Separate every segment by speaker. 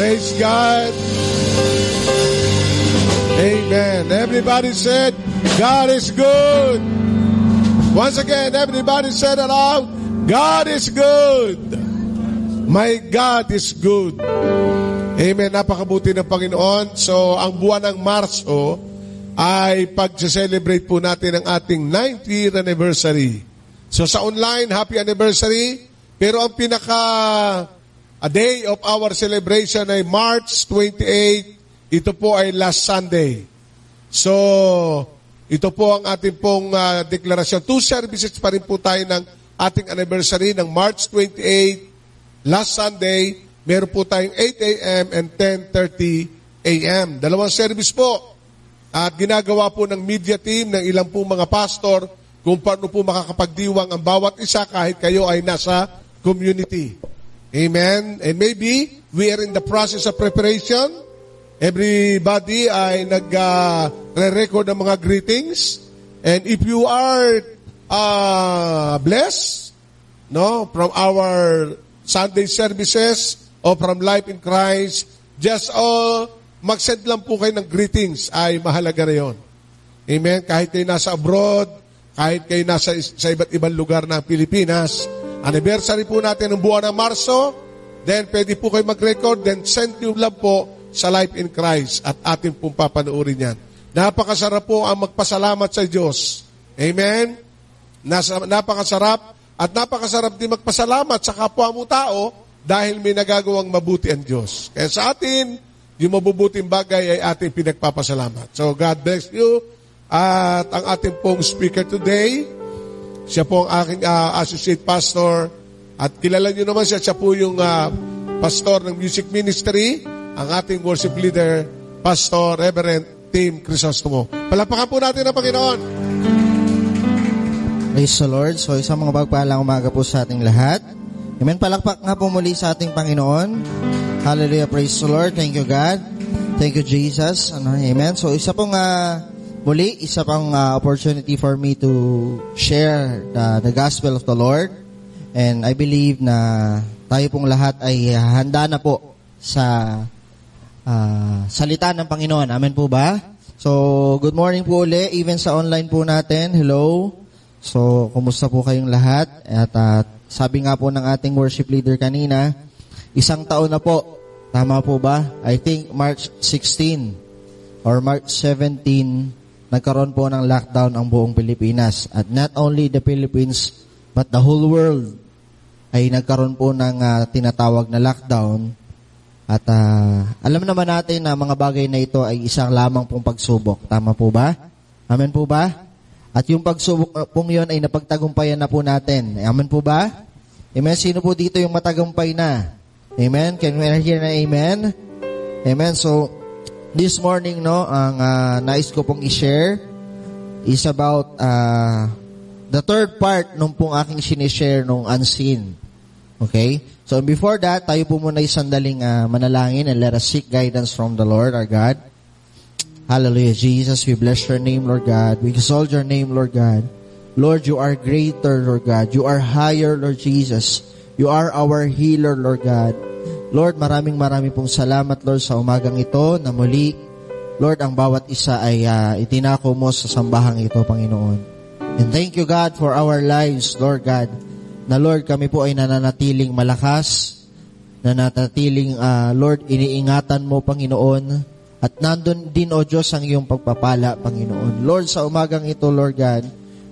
Speaker 1: Praise God. Amen. Everybody said, God is good. Once again, everybody said aloud, God is good. My God is good. Amen. Napakabuti ng Panginoon. So, ang buwan ng Marso ay pag-celebrate po natin ang ating 9th year anniversary. So, sa online, happy anniversary. Pero ang a day of our celebration ay March 28. Ito po ay last Sunday. So, ito po ang ating pong deklarasyon. 2 services pa rin po tayo ng ating anniversary ng March 28. Last Sunday, meron po tayong 8 a.m. and 10:30 a.m. Dalawang service po. At ginagawa po ng media team ng ilang po mga pastor kung paano po makakapagdiwang ang bawat isa kahit kayo ay nasa community. Amen? And maybe we are in the process of preparation. Everybody ay nag-re-record ng mga greetings. And if you are blessed, no, from our Sunday services or from Life in Christ, just mag-send lang po kayo ng greetings ay mahalaga na yun. Amen? Kahit kayo nasa abroad, kahit kayo nasa sa iba't ibang lugar ng Pilipinas, anniversary po natin ng buwan ng Marso, then pwede po kayo mag-record, then send nyo lang po sa Life in Christ at ating pong papanoorin yan. Napakasarap po ang magpasalamat sa Diyos. Amen? Napakasarap at napakasarap din magpasalamat sa kapwa mo tao dahil may nagagawang mabuti ang Diyos. Kaya sa atin, yung mabubuting bagay ay ating pinagpapasalamat. So God bless you. At ang ating pong speaker today, siya po ang aking associate pastor. At kilala nyo naman siya po yung pastor ng music ministry, ang ating worship leader, Pastor Reverend Tim Crisostomo. Palapakan po natin ang Panginoon.
Speaker 2: Praise the Lord. So isang mga pagpalang umaga po sa ating lahat. Amen. Palakpak nga po muli sa ating Panginoon. Hallelujah. Praise the Lord. Thank you, God. Thank you, Jesus. Amen. So isa pong opportunity for me to share the gospel of the Lord. And I believe na tayo pong lahat ay handa na po sa salita ng Panginoon. Amen po ba? So, good morning po uli, even sa online po natin. Hello. So, kumusta po kayong lahat? At sabi nga po ng ating worship leader kanina, 1 taon na po. Tama po ba? I think March 16 or March 17, nagkaroon po ng lockdown ang buong Pilipinas. At not only the Philippines, but the whole world ay nagkaroon po ng tinatawag na lockdown. At alam naman natin na mga bagay na ito ay isang lamang pong pagsubok. Tama po ba? Amen po ba? At yung pagsubok pong yun ay napagtagumpayan na po natin. Amen po ba? Amen. Sino po dito yung matagumpay na? Amen. Can we hear na amen? Amen. So, this morning, no, ang nais ko pong i-share is about the third part nung pong aking sinishare nung unseen. Okay? So, before that, tayo po muna sandaling manalangin and let us seek guidance from the Lord, our God. Hallelujah, Jesus. We bless your name, Lord God. We exalt your name, Lord God. Lord, you are greater, Lord God. You are higher, Lord Jesus. You are our healer, Lord God. Lord, maraming pong salamat, Lord, sa umagang ito na muli, Lord, ang bawat isa ay itinako mo sa sambahang ito, Panginoon. And thank you, God, for our lives, Lord God. Na Lord, kami po ay nananatiling malakas, nananatiling, Lord, iniingatan mo, Panginoon, at nandun din, O Diyos, ang iyong pagpapala, Panginoon. Lord, sa umagang ito, Lord God,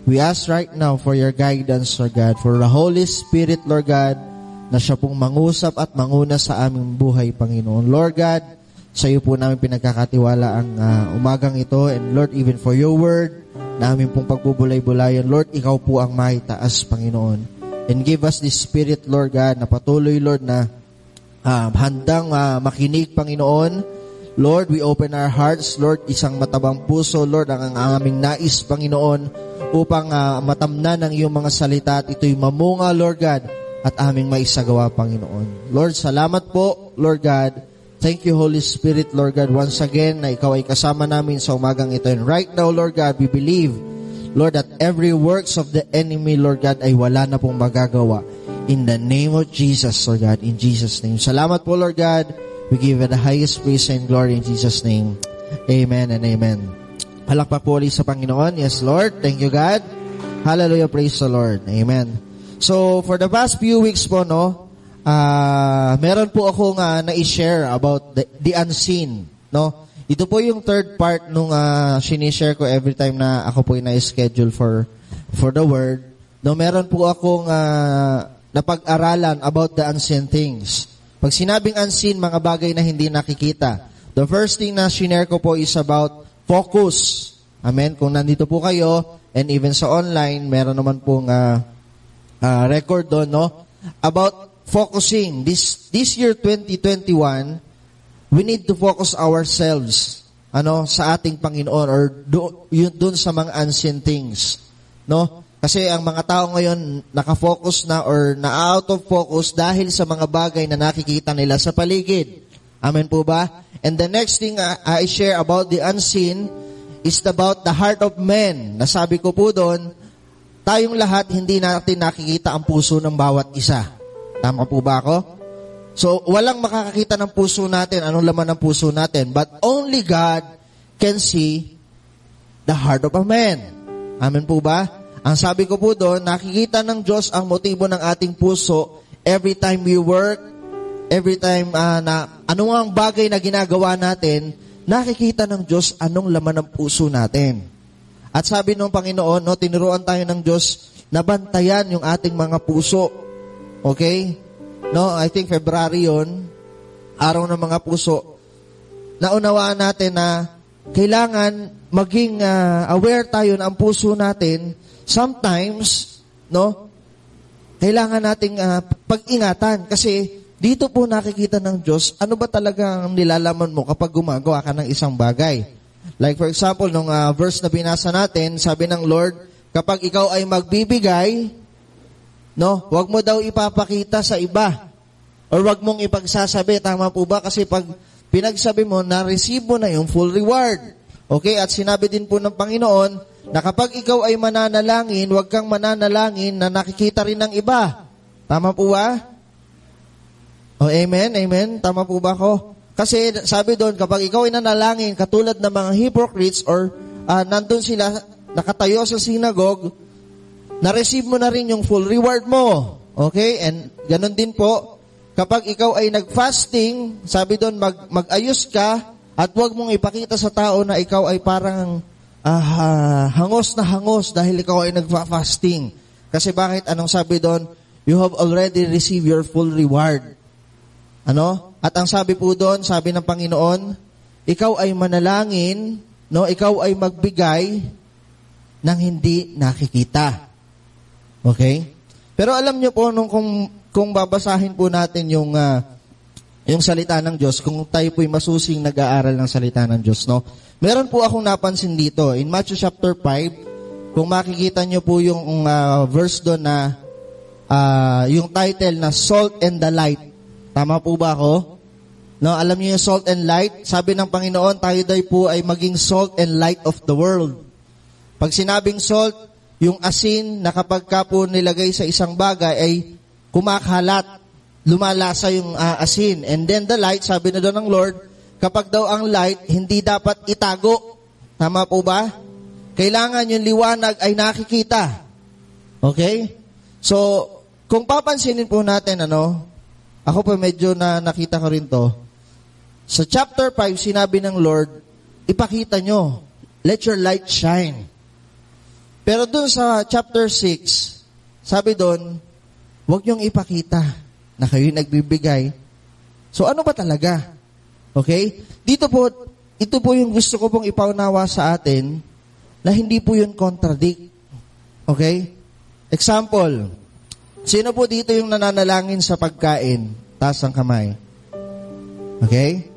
Speaker 2: we ask right now for your guidance, Lord God, for the Holy Spirit, Lord God, na siya pong mangusap at manguna sa aming buhay, Panginoon. Lord God, sa iyo po namin pinagkakatiwala ang umagang ito, and Lord, even for your word, na aming pong pagbubulay-bulayan, Lord, ikaw po ang maitaas, Panginoon. And give us this Spirit, Lord God, na patuloy, Lord, na handang makinig, Panginoon. Lord, we open our hearts, Lord, isang matabang puso, Lord, ang aming nais, Panginoon, upang matamnan ang iyong mga salita at ito'y mamunga, Lord God, at aming maisagawa, Panginoon. Lord, salamat po, Lord God. Thank you, Holy Spirit, Lord God, once again, na ikaw ay kasama namin sa umagang ito. And right now, Lord God, we believe, Lord, that every works of the enemy, Lord God, ay wala na pong magagawa. In the name of Jesus, Lord God, in Jesus' name. Salamat po, Lord God. We give you the highest praise and glory in Jesus' name. Amen and amen. Palakpak po ulit sa Panginoon. Yes, Lord. Thank you, God. Hallelujah. Praise the Lord. Amen. So, for the past few weeks po, meron po akong na-share about the unseen, no? Ito po yung third part nung sinishare ko every time na ako po yung na-schedule for the word. No, meron po akong napag-aralan about the unseen things. Pag sinabing unseen, mga bagay na hindi nakikita. The first thing na shinare ko po is about focus. Amen? Kung nandito po kayo, and even sa online, meron naman pong record doon, no? About focusing. This year, 2021, we need to focus ourselves, sa ating Panginoon, or doon sa mga unseen things, no? Kasi ang mga tao ngayon nakafocus na or na-out of focus dahil sa mga bagay na nakikita nila sa paligid. Amen po ba? And the next thing I share about the unseen is about the heart of man. Nasabi ko po doon, tayong lahat hindi natin nakikita ang puso ng bawat isa. Tama po ba ako? So, walang makakakita ng puso natin, anong laman ng puso natin. But only God can see the heart of a man. Amen po ba? Ang sabi ko po doon, nakikita ng Diyos ang motibo ng ating puso every time we work, every time na anong bagay na ginagawa natin, nakikita ng Diyos anong laman ng puso natin. At sabi ng Panginoon, tinuruan tayo ng Diyos na bantayan yung ating mga puso. Okay? I think February yun, araw ng mga puso. Naunawaan natin na kailangan maging aware tayo na ang puso natin sometimes, kailangan nating pag-ingatan kasi dito po nakikita ng Diyos, ano ba talaga ang nilalaman mo kapag gumagawa ka ng isang bagay. Like for example, nung verse na binasa natin, sabi ng Lord, kapag ikaw ay magbibigay, wag mo daw ipapakita sa iba or wag mong ipagsasabi. Tama po ba? Kasi pag pinagsabi mo, na-receive mo na yung full reward. Okay? At sinabi din po ng Panginoon, na kapag ikaw ay mananalangin, huwag kang mananalangin na nakikita rin ng iba. Tama po ba? Amen, amen. Tama po ba ako? Kasi sabi doon, kapag ikaw ay nanalangin, katulad ng mga hypocrites or nandun sila, nakatayo sa synagogue, na-receive mo na rin yung full reward mo. Okay? And ganun din po, kapag ikaw ay nag-fasting, sabi doon, mag-ayos ka at huwag mong ipakita sa tao na ikaw ay parang hangos na hangos dahil ikaw ay nagfa-fasting. Kasi bakit? Anong sabi doon? You have already received your full reward. At ang sabi po doon, sabi ng Panginoon, ikaw ay manalangin, ikaw ay magbigay ng hindi nakikita. Okay? Pero alam niyo po, kung babasahin po natin yung salita ng Diyos, kung tayo po'y masusing nag-aaral ng salita ng Diyos, meron po akong napansin dito. In Matthew chapter 5, kung makikita nyo po yung verse doon na yung title na Salt and the Light. Tama po ba ako? Alam niyo yung salt and light? Sabi ng Panginoon, tayo daw po ay maging salt and light of the world. Pag sinabing salt, yung asin na kapag ka po nilagay sa isang bagay ay kumakalat, lumalasa yung asin. And then the light, sabi na doon ng Lord, kapag daw ang light, hindi dapat itago. Tama po ba? Kailangan yung liwanag ay nakikita. Okay? So, kung papansinin po natin, ako po medyo nakita ko rin to. Sa chapter 5, sinabi ng Lord, ipakita nyo, let your light shine. Pero dun sa chapter 6, sabi doon, huwag nyong ipakita na kayo'y nagbibigay. So, ano ba talaga? Okay? Ito po yung gusto ko pong ipaunawa sa atin na hindi po yun contradict. Okay? Example, sino po dito yung nananalangin sa pagkain? Taas ang kamay. Okay?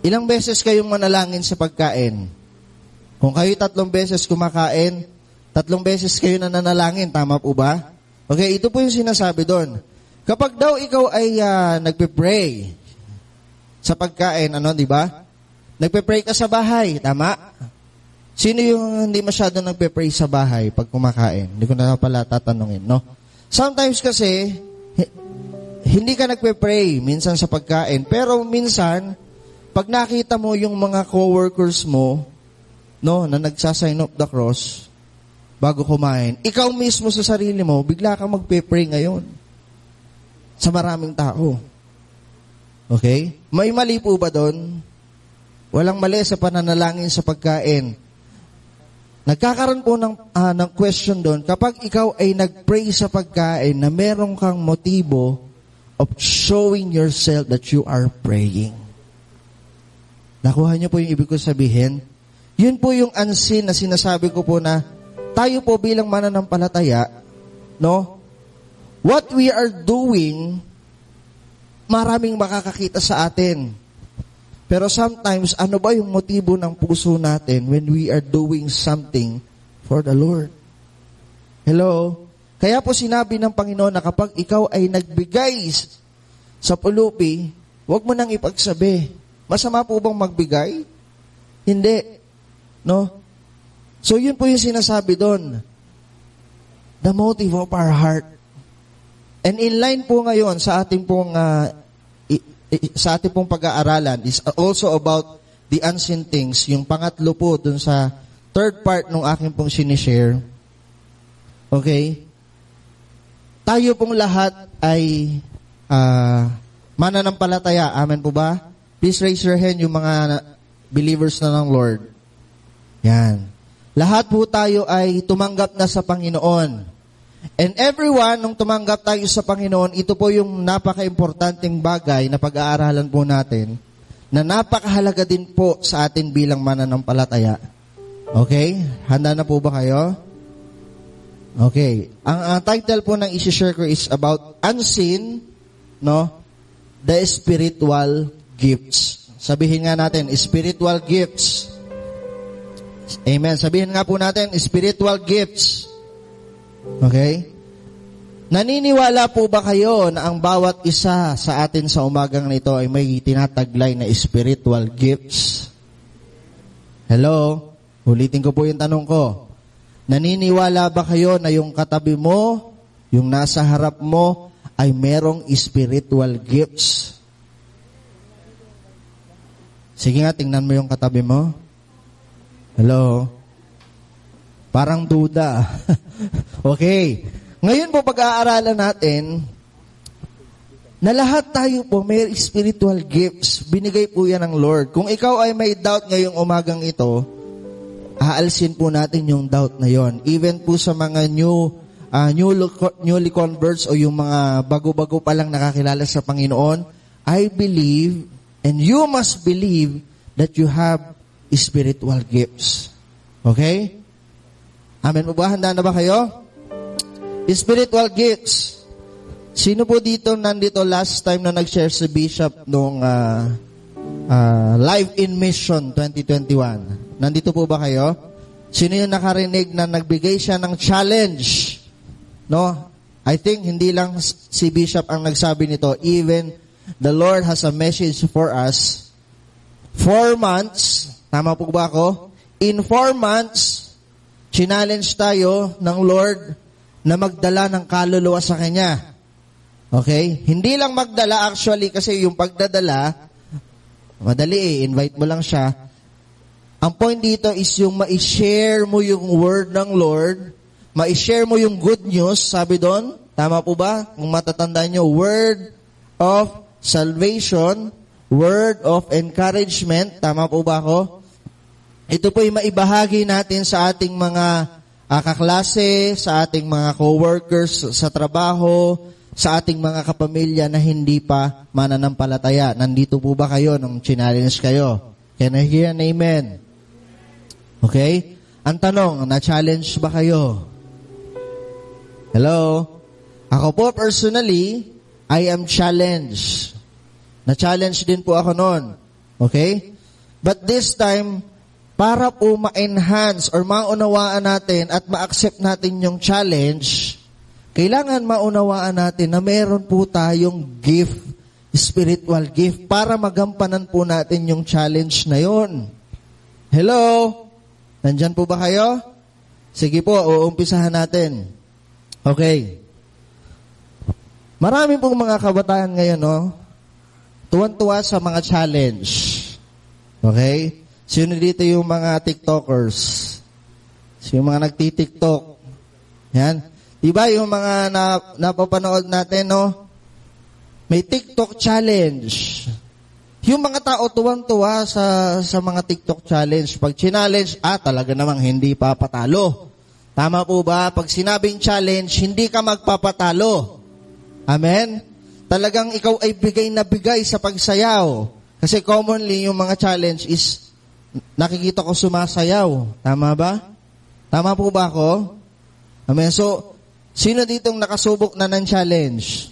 Speaker 2: Ilang beses kayong manalangin sa pagkain? Kung kayo 3 beses kumakain, 3 beses kayo nananalangin. Tama po ba? Okay, ito po yung sinasabi doon. Kapag daw ikaw ay nagpe-pray sa pagkain, di ba? Nagpe-pray ka sa bahay, tama? Sino yung hindi masyado nagpe-pray sa bahay pag kumakain? Hindi ko na pala tatanungin, no? Sometimes kasi, hindi ka nagpe-pray minsan sa pagkain, pero minsan, pag nakita mo yung mga coworkers mo, no, na nagsasign of the cross, bago kumain, ikaw mismo sa sarili mo, bigla kang magpe-pray ngayon sa maraming tao. Okay? May mali po ba doon? Walang mali sa pananalangin sa pagkain. Nagkakaroon po ng question doon, kapag ikaw ay nag-pray sa pagkain na meron kang motibo of showing yourself that you are praying. Nakuha niyo po yung ibig ko sabihin? Yun po yung unseen na sinasabi ko po na tayo po bilang mananampalataya, no? What we are doing, maraming makakakita sa atin. Pero sometimes, ano ba yung motibo ng puso natin when we are doing something for the Lord? Hello? Kaya po sinabi ng Panginoon na kapag ikaw ay nagbigay sa pulupi, huwag mo nang ipagsabi. Masama po bang magbigay? Hindi. No? So yun po yung sinasabi doon. The motive of our heart. And in line po ngayon sa ating pong pag-aaralan is also about the unseen things. Yung pangatlo po dun sa third part ng aking pong sinishare. Okay? Tayo pong lahat ay mananampalataya. Amen po ba? Please raise your hand yung mga believers na ng Lord. Yan. Lahat po tayo ay tumanggap na sa Panginoon. And everyone, nung tumanggap tayo sa Panginoon, ito po yung napaka-importanting bagay na pag-aaralan po natin, na napakahalaga din po sa atin bilang mananampalataya. Okay? Handa na po ba kayo? Okay. Ang title po ng isi-share ko is about unseen, no? The spiritual gifts. Sabihin nga natin, spiritual gifts. Amen. Sabihin nga po natin, spiritual gifts. Okay? Naniniwala po ba kayo na ang bawat isa sa atin sa umagang nito ay may tinataglay na spiritual gifts? Hello? Ulitin ko po yung tanong ko. Naniniwala ba kayo na yung katabi mo, yung nasa harap mo, ay merong spiritual gifts? Sige nga, tingnan mo yung katabi mo. Hello? Parang duda. Okay. Ngayon po pag-aaralan natin na lahat tayo po may spiritual gifts. Binigay po yan ng Lord. Kung ikaw ay may doubt ngayong umagang ito, aalsin po natin yung doubt na yon. Even po sa mga newly converts o yung mga bago-bago pa lang nakakilala sa Panginoon, I believe and you must believe that you have spiritual gifts. Okay? Amen po ba? Handa na ba kayo? Spiritual gifts. Sino po dito nandito last time na nag-share si Bishop nung Live in Mission 2021? Nandito po ba kayo? Sino yung nakarinig na nagbigay siya ng challenge? No? I think hindi lang si Bishop ang nagsabi nito. Even the Lord has a message for us. 4 months, tama po ba ako? In 4 months, challenge tayo ng Lord na magdala ng kaluluwa sa Kanya. Okay? Hindi lang magdala actually kasi yung pagdadala, madali invite mo lang siya. Ang point dito is yung ma-share mo yung word ng Lord, ma-share mo yung good news, sabi doon, tama po ba? Kung matatandaan nyo, word of salvation, word of encouragement, tama po ba ako? Ito po yung maibahagi natin sa ating mga kaklase, sa ating mga co-workers sa trabaho, sa ating mga kapamilya na hindi pa mananampalataya. Nandito po ba kayo nung challenge kayo? Can I hear an amen? Okay? Ang tanong, na-challenge ba kayo? Hello? Ako po personally, I am challenged. Na-challenge din po ako noon. Okay? But this time, para po ma-enhance or maunawaan natin at ma-accept natin yung challenge, kailangan maunawaan natin na meron po tayong gift, spiritual gift, para magampanan po natin yung challenge na yon. Hello? Nandyan po ba kayo? Sige po, uumpisahan natin. Okay. Marami pong mga kabataan ngayon, no? Tuwan-tuwa sa mga challenge. Okay? Sino dito yung mga TikTokers? Sino yung mga nagti-TikTok? Yan. Diba yung mga napapanood natin, no? May TikTok challenge. Yung mga tao tuwang-tuwa sa mga TikTok challenge. Pag challenge, talaga namang hindi papatalo. Tama po ba? Pag sinabing challenge, hindi ka magpapatalo. Amen? Talagang ikaw ay bigay na bigay sa pagsayaw. Kasi commonly, yung mga challenge is, nakikita ko sumasayaw. Tama ba? Tama po ba ako? Amen? So, sino ditong nakasubok na ng challenge?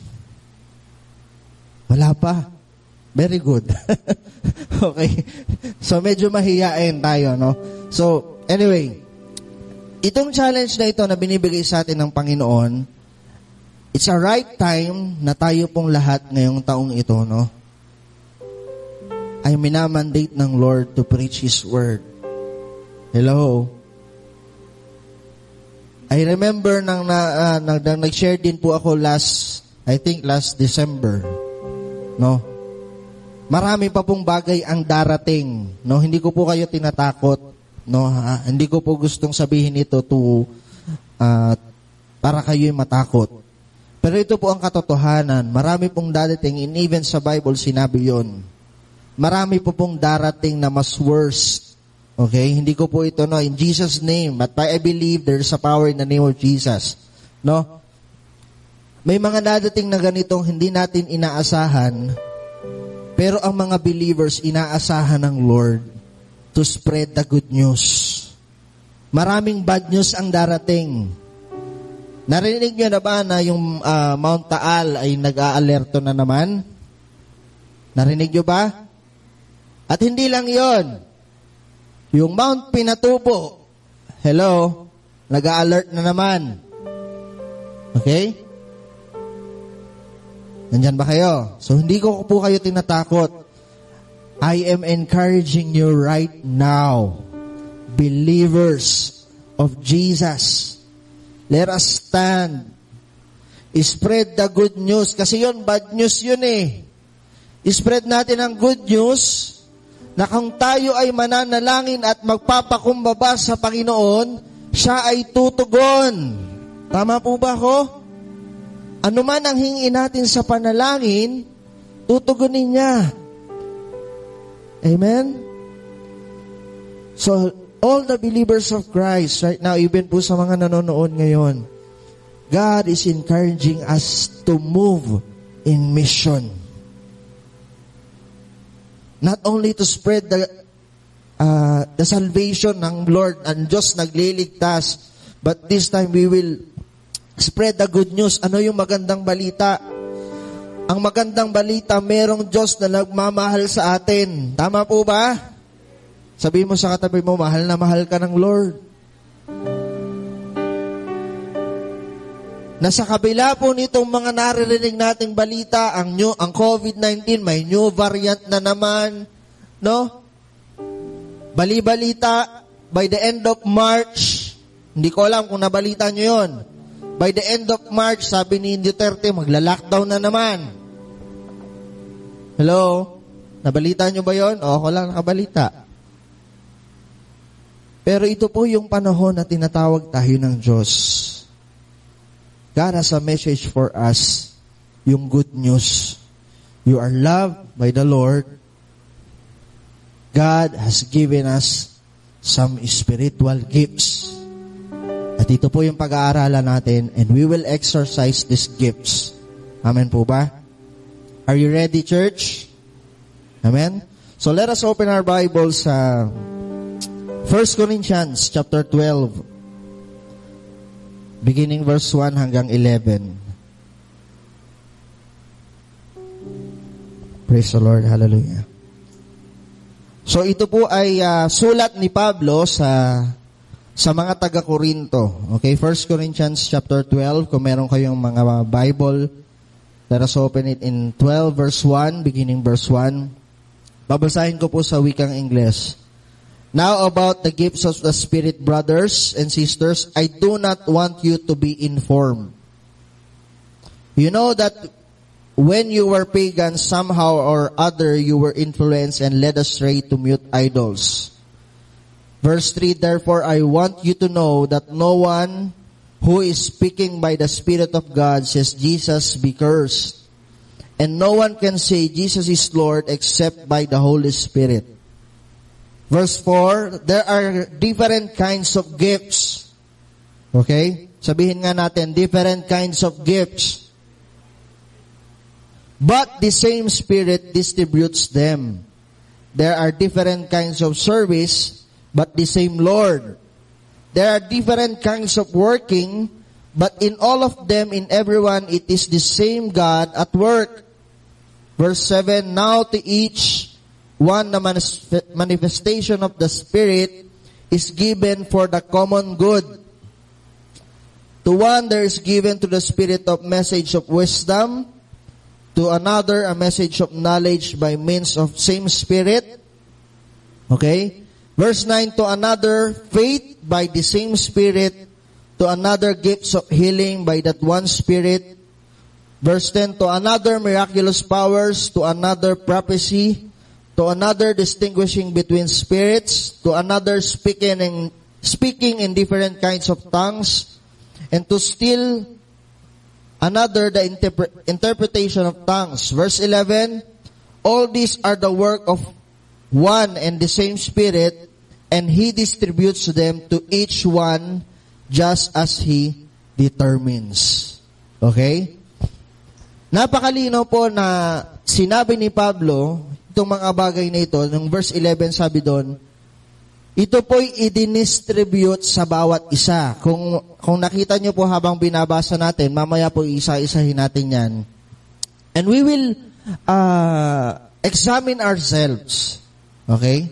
Speaker 2: Wala pa. Very good. Okay. So, medyo mahiyain tayo, no? So, anyway, itong challenge na ito na binibigay sa atin ng Panginoon, it's a right time na tayo pong lahat ngayong taong ito, no? Ay minamandate ng Lord to preach His Word. Hello? I remember nang nag-share din po ako last December, no? Marami pa pong bagay ang darating, no? Hindi ko po kayo tinatakot, no? Hindi ko po gustong sabihin ito para kayo'y matakot. Pero ito po ang katotohanan. Marami pong darating, and even sa Bible sinabi yon. Marami po pong darating na mas worse. Okay? Hindi ko po ito, no? In Jesus' name. But I believe there's a power in the name of Jesus. No? May mga darating na ganitong hindi natin inaasahan, pero ang mga believers inaasahan ng Lord to spread the good news. Maraming bad news ang darating. Narinig nyo na ba na yung Mount Taal ay nag-aalerto na naman? Narinig nyo ba? At hindi lang yon. Yung Mount Pinatubo, hello, nag-a-alert na naman. Okay? Nandyan ba kayo? So, hindi ko po kayo tinatakot. I am encouraging you right now, believers of Jesus. Let us stand. Spread the good news. Kasi yun, bad news yun eh. Spread natin ang good news na kung tayo ay mananalangin at magpapakumbaba sa Panginoon, siya ay tutugon. Tama po ba ako? Ano man ang hingin natin sa panalangin, tutugunin niya. Amen? So, all the believers of Christ right now, even po sa mga nanonood ngayon, God is encouraging us to move in mission. Not only to spread the salvation ng Lord, ang Diyos nagliligtas, but this time we will spread the good news. Ano yung magandang balita? Ang magandang balita, merong Diyos na nagmamahal sa atin. Tama po ba? Sabihin mo sa katabi mo, mahal na mahal ka ng Lord. Nasa kabila po nitong mga naririnig nating balita, ang COVID-19, may new variant na naman, no? Bali-balita, by the end of March, hindi ko alam kung nabalita nyo yun. By the end of March, sabi ni Duterte, magla-lockdown na naman. Hello? Nabalita nyo ba yun? O, ako lang nakabalita. Pero ito po yung panahon na tinatawag tayo ng Diyos. God has a message for us, yung good news. You are loved by the Lord. God has given us some spiritual gifts. At ito po yung pag-aaralan natin, and we will exercise these gifts. Amen po ba? Are you ready, church? Amen? So let us open our Bibles sa 1 Corinthians chapter 12, beginning verse 1 hanggang 11. Praise the Lord. Hallelujah. So ito po ay sulat ni Pablo sa mga taga-Korinto. Okay, 1 Corinthians chapter 12, kung meron kayong mga Bible, let us open it in 12 verse 1, beginning verse 1. Babasahin ko po sa wikang English. Now about the gifts of the Spirit, brothers and sisters, I do not want you to be informed. You know that when you were pagans, somehow or other you were influenced and led astray to mute idols. Verse 3, therefore I want you to know that no one who is speaking by the Spirit of God says Jesus be cursed. And no one can say Jesus is Lord except by the Holy Spirit. Verse 4, there are different kinds of gifts. Okay? Sabihin nga natin, different kinds of gifts. But the same Spirit distributes them. There are different kinds of service, but the same Lord. There are different kinds of working, but in all of them, in everyone, it is the same God at work. Verse 7, now to each one the manifestation of the Spirit is given for the common good. To one there is given to the Spirit of message of wisdom, to another a message of knowledge by means of same Spirit. Okay? Verse 9, to another faith by the same Spirit, to another gifts of healing by that one Spirit. Verse 10, to another miraculous powers, to another prophecy, to another distinguishing between spirits, to another speaking in different kinds of tongues, and to still another the interpretation of tongues. Verse 11, all these are the work of one and the same Spirit, and He distributes them to each one just as He determines. Okay? Napakalinaw po na sinabi ni Pablo, itong mga bagay na ito, ng verse 11 sabi doon, ito po'y i-distribute sa bawat isa. Kung nakita nyo po habang binabasa natin, mamaya po isa-isahin natin yan. And we will examine ourselves. Okay?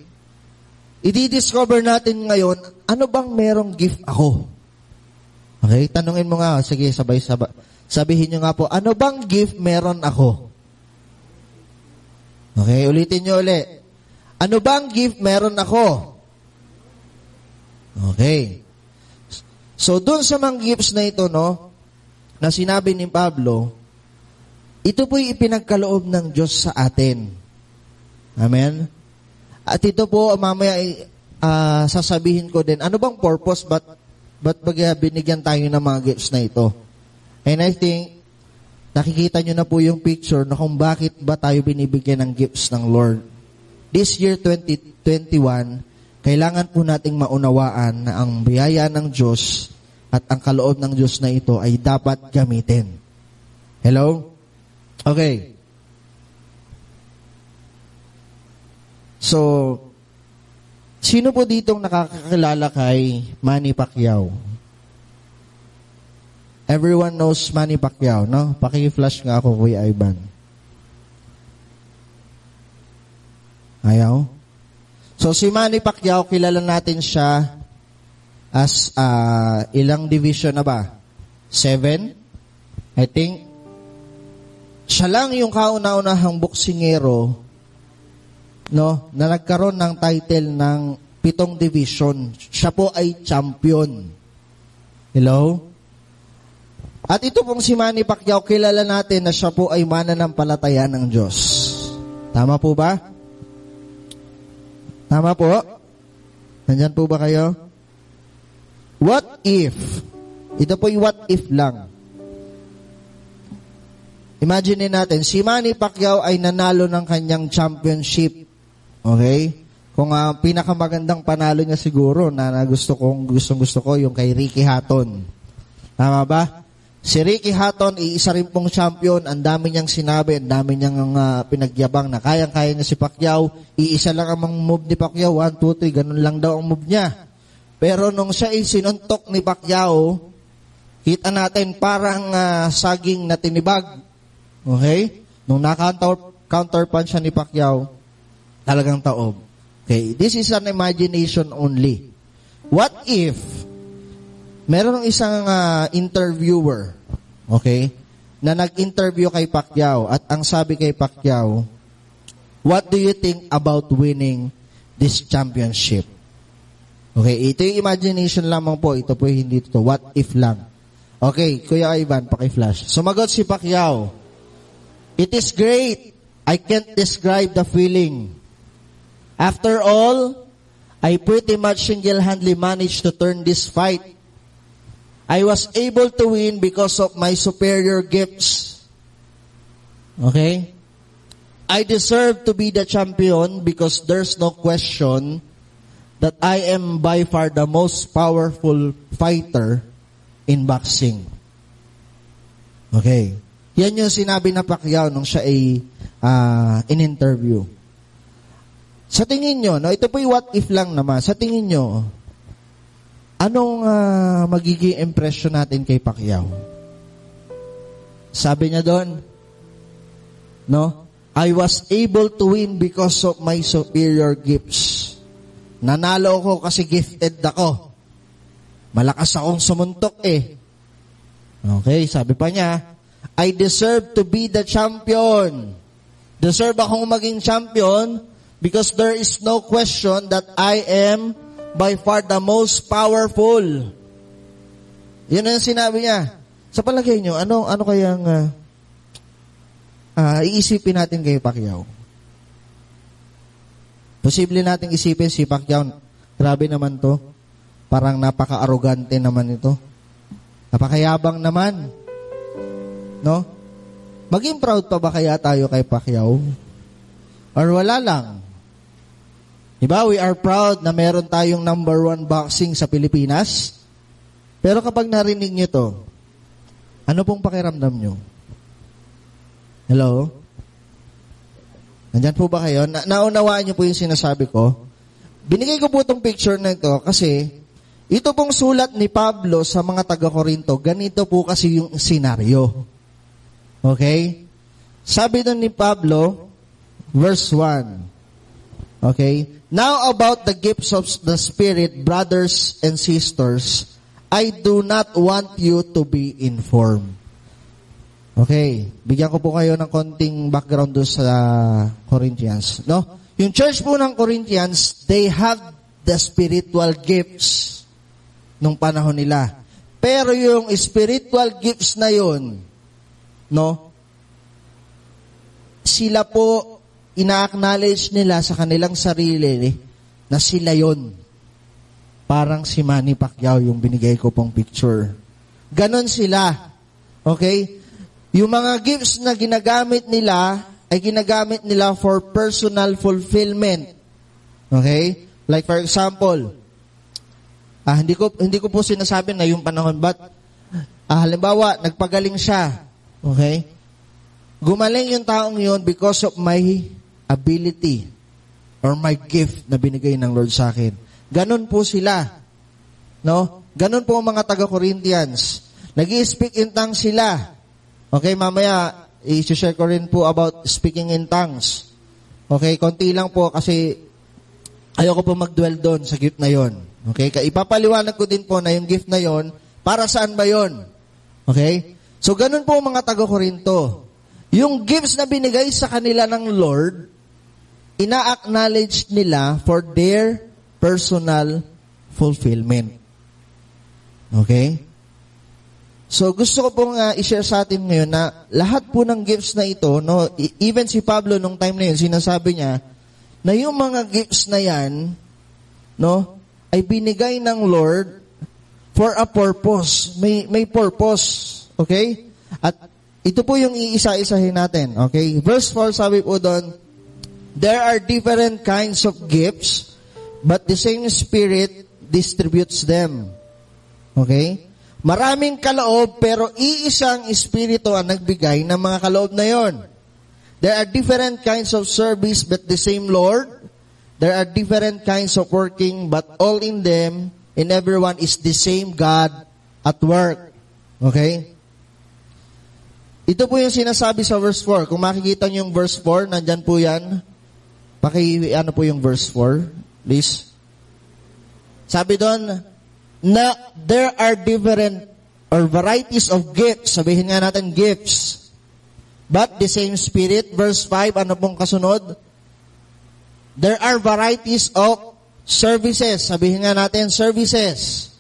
Speaker 2: I-discover natin ngayon, ano bang merong gift ako? Okay? Tanungin mo nga, sige, sabay-sabay. Sabihin nyo nga po, ano bang gift meron ako? Okay, ulitin nyo uli. Ano bang gift meron ako? Okay. So, dun sa mga gifts na ito, no, na sinabi ni Pablo, ito po'y ipinagkaloob ng Diyos sa atin. Amen? At ito po, mamaya sasabihin ko din, ano bang purpose, ba't binigyan tayo ng mga gifts na ito? And I think, nakikita nyo na po yung picture na kung bakit ba tayo binibigyan ng gifts ng Lord. This year, 2021, kailangan po nating maunawaan na ang biyaya ng Diyos at ang kaloob ng Diyos na ito ay dapat gamitin. Hello? Okay. So, sino po ditong nakakakilala kay Manny Pacquiao? Everyone knows Manny Pacquiao, no? Paki-flash nga ako, Kuya Ivan. Ayaw? So, si Manny Pacquiao, kilala natin siya as ilang division na ba? 7? I think. Siya lang yung kauna-unahang boksingero, no, na nagkaroon ng title ng 7 division. Siya po ay champion. Hello? At ito pong si Manny Pacquiao, kilala natin na siya po ay mananampalataya ng Diyos. Tama po ba? Tama po? Nandyan po ba kayo? What if? Ito po yung what if lang. Imagine natin, si Manny Pacquiao ay nanalo ng kanyang championship. Okay? Kung pinakamagandang panalo niya siguro na gusto ko yung kay Ricky Hatton. Tama ba? Si Ricky Hatton, isa rin pong champion, ang dami niyang sinabi, ang dami niyang pinagyabang na kayang-kaya niya si Pacquiao, iisa lang ang move ni Pacquiao, 1, 2, 3, ganun lang daw ang move niya. Pero nung siya ay sinuntok ni Pacquiao, kita natin parang saging na tinibag. Okay? Nung na-counter punch siya ni Pacquiao, talagang taob. Okay? This is an imagination only. What if meron isang interviewer, okay, na nag-interview kay Pacquiao at ang sabi kay Pacquiao, what do you think about winning this championship? Okay, ito yung imagination lamang po. Ito po yung hindi ito. What if lang. Okay, Kuya Ivan, paki-flash. Sumagot si Pacquiao, It is great. I can't describe the feeling. After all, I pretty much single-handedly managed to turn this fight. I was able to win because of my superior gifts. Okay? I deserve to be the champion because there's no question that I am by far the most powerful fighter in boxing. Okay. Yan yung sinabi na Pacquiao nung siya ay in-interview. Sa tingin nyo, no, ito po yung what if lang naman. Sa tingin nyo, anong magiging impression natin kay Pacquiao? Sabi niya doon, no? I was able to win because of my superior gifts. Nanalo ako kasi gifted ako. Malakas akong sumuntok eh. Okay, sabi pa niya, I deserve to be the champion. Deserve akong maging champion because there is no question that I am by far the most powerful. Yun ang sinabi niya. Sa palagay niyo, ano kayang iisipin natin kay Pacquiao? Posible nating isipin si Pacquiao, grabe naman to. Parang napaka-arrogante naman ito. Napakayabang naman. No? Maging proud pa ba kaya tayo kay Pacquiao? Or wala lang? Diba? We are proud na meron tayong number 1 boxing sa Pilipinas. Pero kapag narinig nyo to, ano pong pakiramdam nyo? Hello? Nandyan po ba kayo? Naunawaan nyo po yung sinasabi ko? Binigay ko po itong picture na ito kasi ito pong sulat ni Pablo sa mga taga-Korinto, ganito po kasi yung senaryo. Okay? Sabi doon ni Pablo, verse 1. Okay? Now about the gifts of the Spirit, brothers and sisters, I do not want you to be informed. Okay, bigyan ko po kayo ng konting background doon sa Corinthians. No? Yung church po ng Corinthians, they have the spiritual gifts nung panahon nila. Pero yung spiritual gifts na yun, no? Sila po, ina-acknowledge nila sa kanilang sarili na sila yun. Parang si Manny Pacquiao yung binigay ko pong picture. Ganon sila. Okay? Yung mga gifts na ginagamit nila, ay ginagamit nila for personal fulfillment. Okay? Like for example, hindi ko po sinasabi na yung panahon, but halimbawa, nagpagaling siya. Okay? Gumaling yung taong yun because of my ability or my gift na binigay ng Lord sa akin. Ganon po sila. No? Ganon po ang mga taga-Corinthians. Nag-i-speak in tongues sila. Okay, mamaya, i-share ko rin po about speaking in tongues. Okay, konti lang po kasi ayoko po mag-dwell doon sa gift na yon. Okay, ipapaliwanag ko din po na yung gift na yon, para saan ba yon? Okay? So, ganun po mga taga-Korinto. Yung gifts na binigay sa kanila ng Lord, ina-acknowledge nila for their personal fulfillment. Okay? So, gusto ko pong i-share sa atin ngayon na lahat po ng gifts na ito, no, even si Pablo nung time na yun, sinasabi niya na yung mga gifts na yan, no, ay binigay ng Lord for a purpose. May purpose. Okay? At ito po yung iisa-isahin natin. Okay? Verse 4, sabi po doon, there are different kinds of gifts, but the same Spirit distributes them. Okay? Maraming kaloob, pero iisang Espiritu ang nagbigay ng mga kaloob na yon. There are different kinds of service, but the same Lord. There are different kinds of working, but all in them, in everyone is the same God at work. Okay? Ito po yung sinasabi sa verse 4. Kung makikita niyo yung verse 4, nandyan po yan. Ano po yung verse 4, please. Sabi doon, na there are different or varieties of gifts. Sabihin nga natin gifts. But the same Spirit. Verse 5, ano pong kasunod? There are varieties of services. Sabihin nga natin services.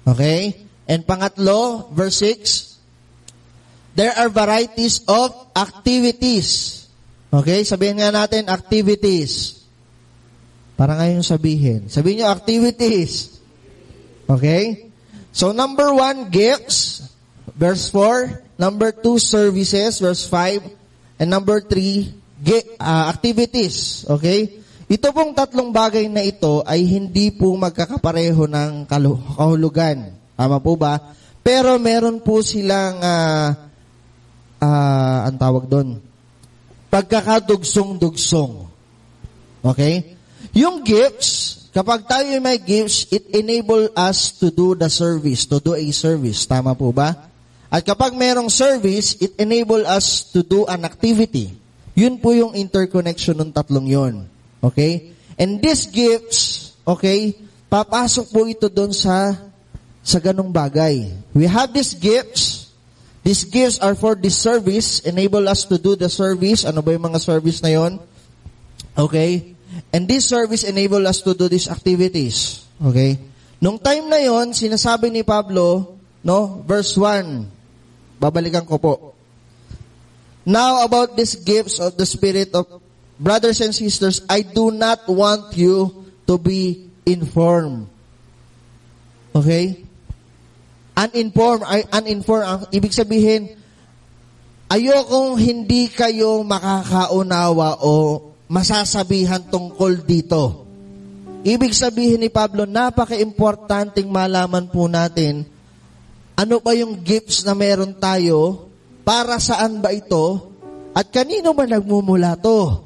Speaker 2: Okay? And pangatlo, verse 6, there are varieties of activities. Okay? Sabihin nga natin, activities. Para ngayon sabihin. Sabihin nyo, activities. Okay? So, number 1, gifts. Verse 4. Number 2, services. Verse 5. And number 3, activities. Okay? Ito pong tatlong bagay na ito ay hindi po magkakapareho ng kahulugan. Tama po ba? Pero meron po silang, ang tawag doon, pagkakadugsong-dugsong. Okay? Yung gifts, kapag tayo may gifts, it enable us to do the service, to do a service. Tama po ba? At kapag merong service, it enable us to do an activity. Yun po yung interconnection ng tatlong yon. Okay? And these gifts, okay, papasok po ito doon sa ganung bagay. We have these gifts. These gifts are for this service, enable us to do the service. Ano ba yung mga service na yon? Okay? And this service enable us to do these activities. Okay? Nung time na yon, sinasabi ni Pablo, no, verse 1, babalikan ko po. Now about these gifts of the Spirit of brothers and sisters, I do not want you to be informed. Okay? Uninformed, ang ibig sabihin, ayokong hindi kayo makakaunawa o masasabihan tungkol dito. Ibig sabihin ni Pablo, napaka-importanting malaman po natin ano ba yung gifts na meron tayo, para saan ba ito, at kanino ba nagmumula to.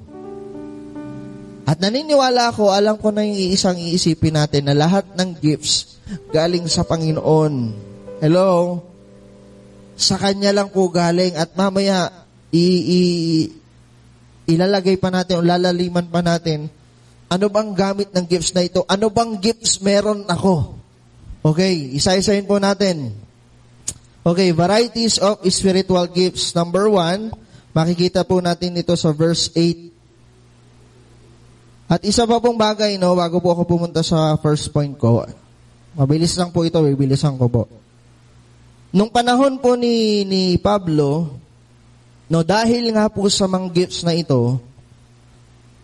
Speaker 2: At naniniwala ako, alam ko na yung iisang iisipin natin na lahat ng gifts galing sa Panginoon. Hello? Sa Kanya lang po galing, at mamaya ilalagay pa natin, o lalaliman pa natin, ano bang gamit ng gifts na ito? Ano bang gifts meron ako? Okay, isa-isahin po natin. Okay, varieties of spiritual gifts. Number 1, makikita po natin ito sa verse 8. At isa pa pong bagay, no, bago po ako pumunta sa first point ko, mabilis lang po ito, bibilisan ko po. Nung panahon po ni Pablo, no, dahil nga po sa mga gifts na ito,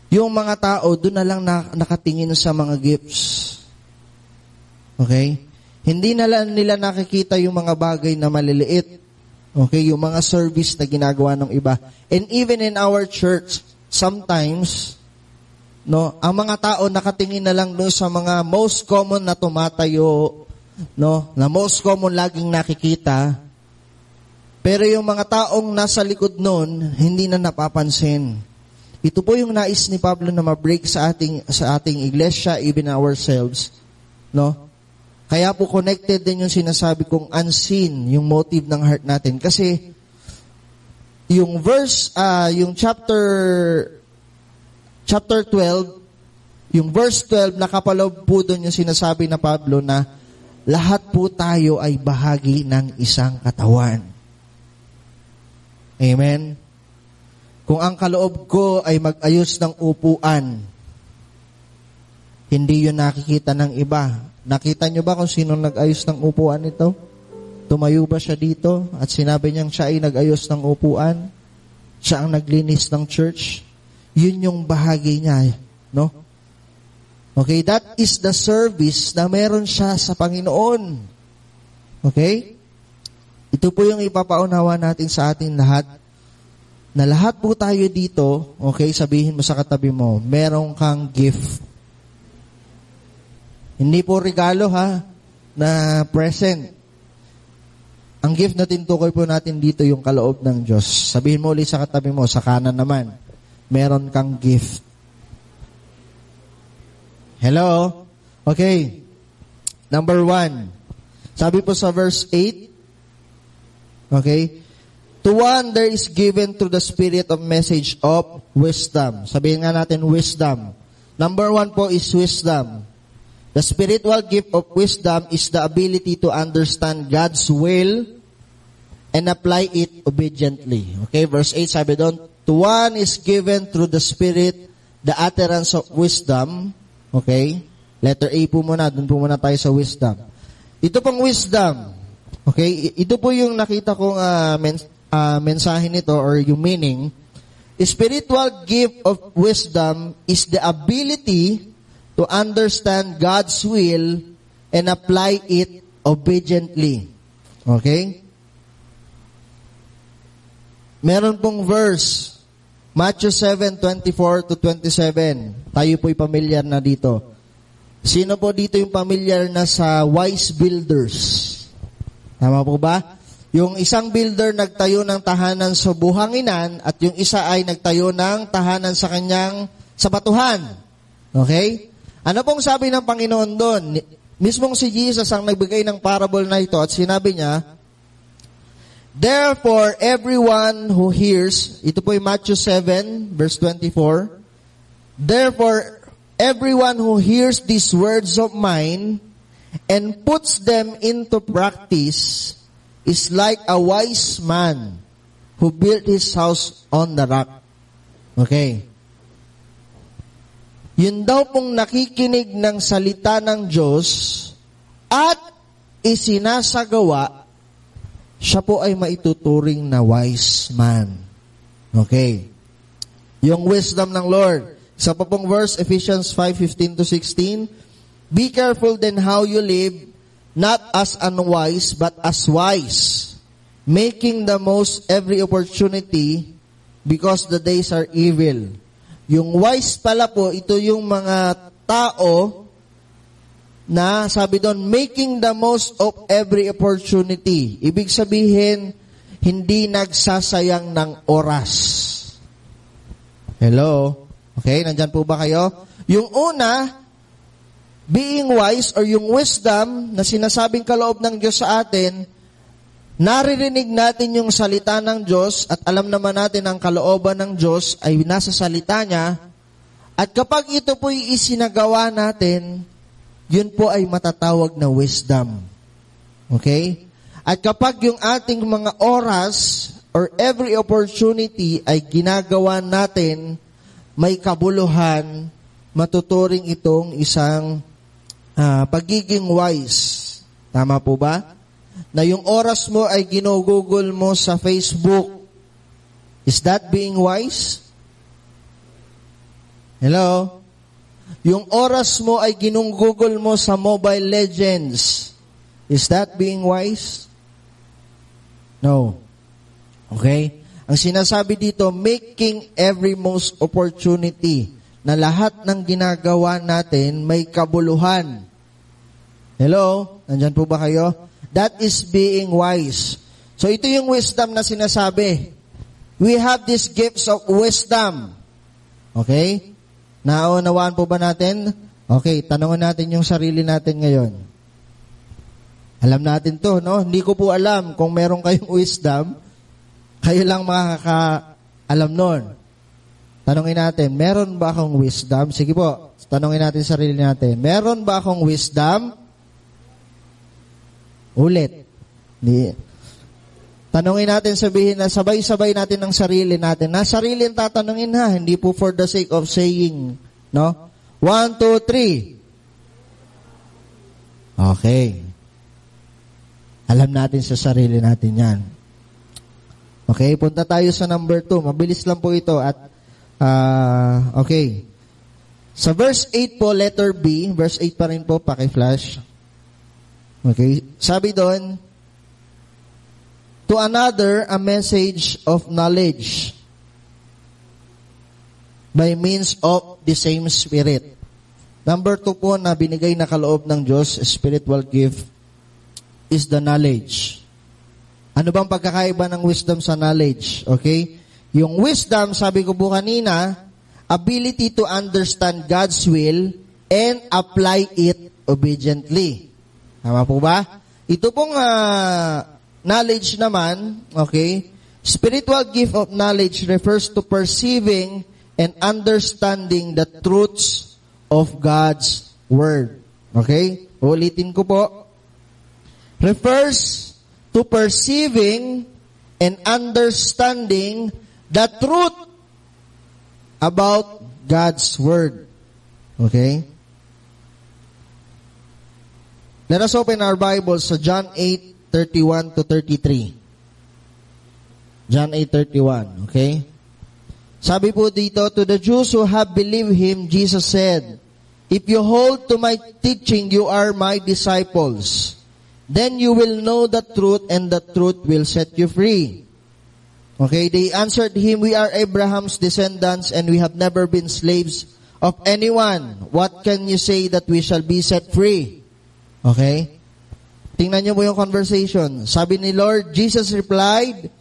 Speaker 2: yung mga tao doon na lang nakatingin sa mga gifts. Okay? Hindi na lang nila nakikita yung mga bagay na maliliit. Okay? Yung mga service na ginagawa ng iba. And even in our church, sometimes, no, ang mga tao nakatingin na lang doon sa mga most common na tumatayo, no, na most common laging nakikita. Pero yung mga taong nasa likod noon, hindi na napapansin. Ito po yung nais ni Pablo na ma-break sa ating iglesia, even ourselves, no? Kaya po connected din yung sinasabi kong unseen, yung motive ng heart natin. Kasi yung verse, yung chapter 12, yung verse 12, nakapaloob po doon yung sinasabi na Pablo na lahat po tayo ay bahagi ng isang katawan. Amen? Kung ang kaloob ko ay mag-ayos ng upuan, hindi yun nakikita ng iba. Nakita nyo ba kung sino nag-ayos ng upuan nito? Tumayo ba siya dito at sinabi niyang siya ay nag-ayos ng upuan? Siya ang naglinis ng church? Yun yung bahagi niya, no? Okay, that is the service na meron siya sa Panginoon. Okay? Ito po yung ipapaunawa natin sa atin lahat, na lahat po tayo dito, okay, sabihin mo sa katabi mo, merong kang gift. Hindi po regalo ha, na present. Ang gift na tinutukoy po natin dito yung kaloob ng Diyos. Sabihin mo ulit sa katabi mo, sa kanan naman, meron kang gift. Hello? Okay. Number 1. Sabi po sa verse 8, okay, to one there is given through the Spirit of message of wisdom. Sabihin nga natin wisdom. Number 1 po is wisdom. The spiritual gift of wisdom is the ability to understand God's will and apply it obediently. Okay, verse 8 sabi doon, to one is given through the Spirit the utterance of wisdom. Okay, letter A po muna, doon po muna tayo sa wisdom. Ito pong wisdom, okay, ito po yung nakita kong mensahe nito or yung meaning, spiritual gift of wisdom is the ability to understand God's will and apply it obediently. Okay? Meron pong verse, Matthew 7:24 to 27. Tayo po'y pamilyar na dito. Sino po dito yung pamilyar na sa wise builders? Tama po ba? Yung isang builder nagtayo ng tahanan sa buhanginan at yung isa ay nagtayo ng tahanan sa kanyang sabatuhan. Okay? Ano pong sabi ng Panginoon doon? Mismong si Jesus ang nagbigay ng parable na ito at sinabi niya, therefore, everyone who hears, ito po yung Matthew 7, verse 24, therefore, everyone who hears these words of mine and puts them into practice is like a wise man who built his house on the rock. Okay. Yun daw pong nakikinig ng salita ng Diyos at isinasagawa, siya po ay maituturing na wise man. Okay. Yung wisdom ng Lord. Sa pa pong verse, Ephesians 5:15 to 16, be careful then how you live, not as unwise, but as wise, making the most every opportunity, because the days are evil. Yung wise pala po, ito yung mga tao na, sabi doon, making the most of every opportunity. Ibig sabihin, hindi nagsasayang ng oras. Hello? Okay, nandyan po ba kayo? Yung una, being wise or yung wisdom na sinasabing kaloob ng Diyos sa atin, naririnig natin yung salita ng Diyos at alam naman natin ang kalooban ng Diyos ay nasa salita niya. At kapag ito po'y isinagawa natin, yun po ay matatawag na wisdom. Okay? At kapag yung ating mga oras or every opportunity ay ginagawa natin, may kabuluhan, matuturing itong isang pagiging wise. Tama po ba? Na yung oras mo ay ginugugol mo sa Facebook. Is that being wise? Hello? Yung oras mo ay ginugugol mo sa Mobile Legends. Is that being wise? No. Okay? Ang sinasabi dito, making every most opportunity, na lahat ng ginagawa natin may kabuluhan. Hello? Nandyan po ba kayo? That is being wise. So ito yung wisdom na sinasabi. We have these gifts of wisdom. Okay? Naunawaan po ba natin? Okay, tanongin natin yung sarili natin ngayon. Alam natin to, no? Hindi ko po alam kung meron kayong wisdom. Kayo lang makakaalam nun. Tanungin natin, meron ba akong wisdom? Sige po, tanungin natin sarili natin. Meron ba akong wisdom? Ulit. Tanungin natin, sabihin na sabay-sabay natin ng sarili natin. Na sarili ang tatanungin ha, hindi po for the sake of saying, no? 1, 2, 3. Okay. Alam natin sa sarili natin yan. Okay, punta tayo sa number 2. Mabilis lang po ito at okay. Sa verse 8 po, letter B, verse 8 pa rin po, paki-flash. Okay, sabi doon, to another, a message of knowledge by means of the same Spirit. Number 2 po na binigay na kaloob ng Diyos, spiritual gift, is the knowledge. Ano bang pagkakaiba ng wisdom sa knowledge? Okay? Yung wisdom, sabi ko po kanina, ability to understand God's will and apply it obediently. Tama po ba? Ito pong knowledge naman, okay, spiritual gift of knowledge refers to perceiving and understanding the truths of God's Word. Okay? Ulitin ko po. Refers to perceiving and understanding the truth about God's Word. Okay? Let us open our Bibles sa John 8:31 to 33. John 8:31, okay? Sabi po dito, to the Jews who have believed Him, Jesus said, if you hold to my teaching, you are my disciples. Then you will know the truth, and the truth will set you free. Okay, they answered Him, we are Abraham's descendants, and we have never been slaves of anyone. What can you say that we shall be set free? Okay? Tingnan niyo po yung conversation. Sabi ni Lord, Jesus replied,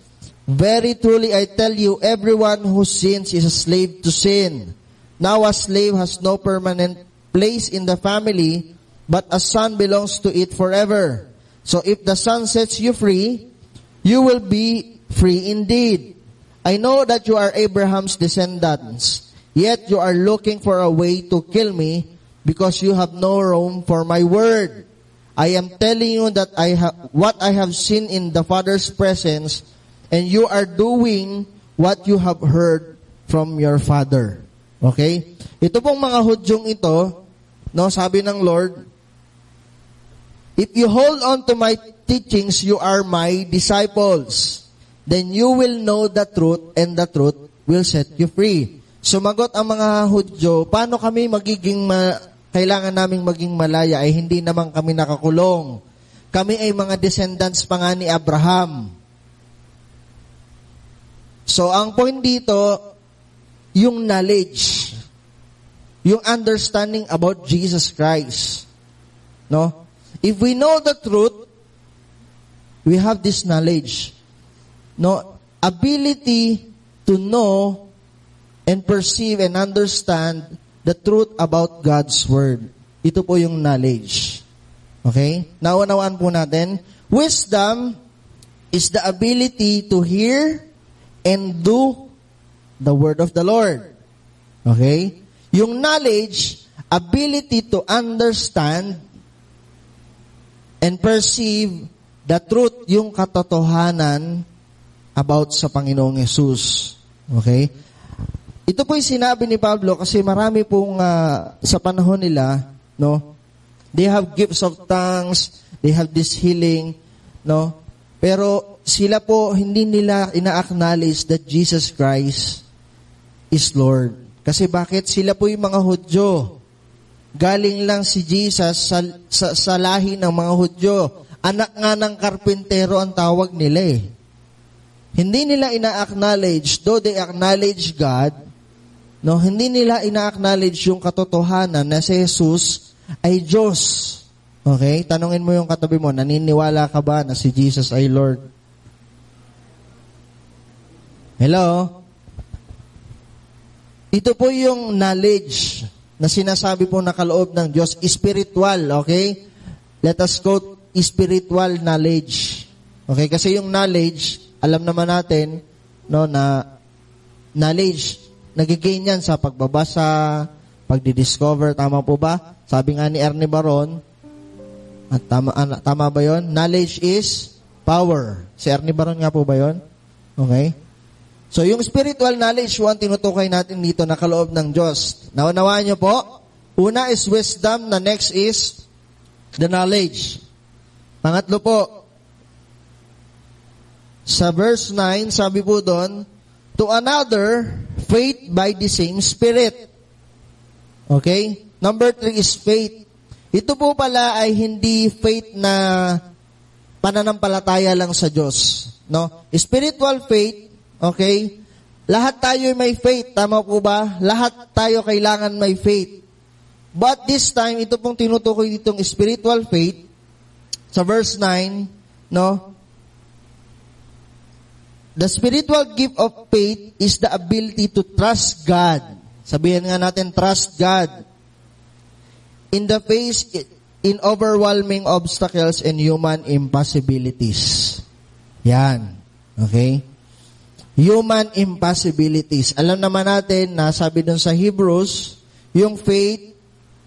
Speaker 2: very truly I tell you, everyone who sins is a slave to sin. Now a slave has no permanent place in the family, but a son belongs to it forever. So if the Son sets you free, you will be free indeed. I know that you are Abraham's descendants, yet you are looking for a way to kill me because you have no room for my word. I am telling you that what I have seen in the Father's presence, and you are doing what you have heard from your father. Okay? Ito pong mga Hudyong ito, no, sabi ng Lord, if you hold on to my teachings, you are my disciples. Then you will know the truth, and the truth will set you free. Sumagot ang mga Hudyo, paano kami kailangan naming maging malaya ay hindi naman kami nakakulong. Kami ay mga descendants pa nga ni Abraham. So, ang point dito, yung knowledge, yung understanding about Jesus Christ. No? If we know the truth, we have this knowledge. No? Ability to know and perceive and understand the truth about God's Word. Ito po yung knowledge. Okay? Naunawaan po natin. Wisdom is the ability to hear and do the word of the Lord. Okay? Yung knowledge, ability to understand and perceive the truth, yung katotohanan about sa Panginoong Yesus. Okay? Ito po'y sinabi ni Pablo kasi marami pong sa panahon nila, no? They have gifts of tongues, they have this healing, no? Pero sila po, hindi nila ina-acknowledge that Jesus Christ is Lord. Kasi bakit? Sila po yung mga Hudyo. Galing lang si Jesus sa lahi ng mga Hudyo. Anak nga ng karpintero ang tawag nila eh. Hindi nila ina-acknowledge, though they acknowledge God, no, hindi nila ina-acknowledge yung katotohanan na si Jesus ay Diyos. Okay? Tanungin mo yung katabi mo, naniniwala ka ba na si Jesus ay Lord? Hello? Ito po yung knowledge na sinasabi po na kaloob ng Diyos, spiritual, okay? Let us quote spiritual knowledge. Okay? Kasi yung knowledge, alam naman natin, no, na knowledge, nagigain yan sa pagbabasa, pagdidiscover, tama po ba? Sabi nga ni Ernie Baron, at tama ba yun? Knowledge is power. Si Ernie Baron nga po ba yun? Okay? So, yung spiritual knowledge, ang tinutukoy natin dito na kaloob ng Diyos. Naunawaan niyo po? Una is wisdom, the next is the knowledge. Pangatlo po, sa verse 9, sabi po doon, to another, faith by the same Spirit. Okay? Number 3 is faith. Ito po pala ay hindi faith na pananampalataya lang sa Diyos. No? Spiritual faith, okay? Lahat tayo may faith, tama po ba? Lahat tayo kailangan may faith. But this time, ito pong tinutukoy ditong spiritual faith, sa verse 9, no? The spiritual gift of faith is the ability to trust God. Sabihin nga natin, trust God. In the face, in overwhelming obstacles and human impossibilities. Yan. Okay? Human impossibilities. Alam naman natin na sabi dun sa Hebrews, yung faith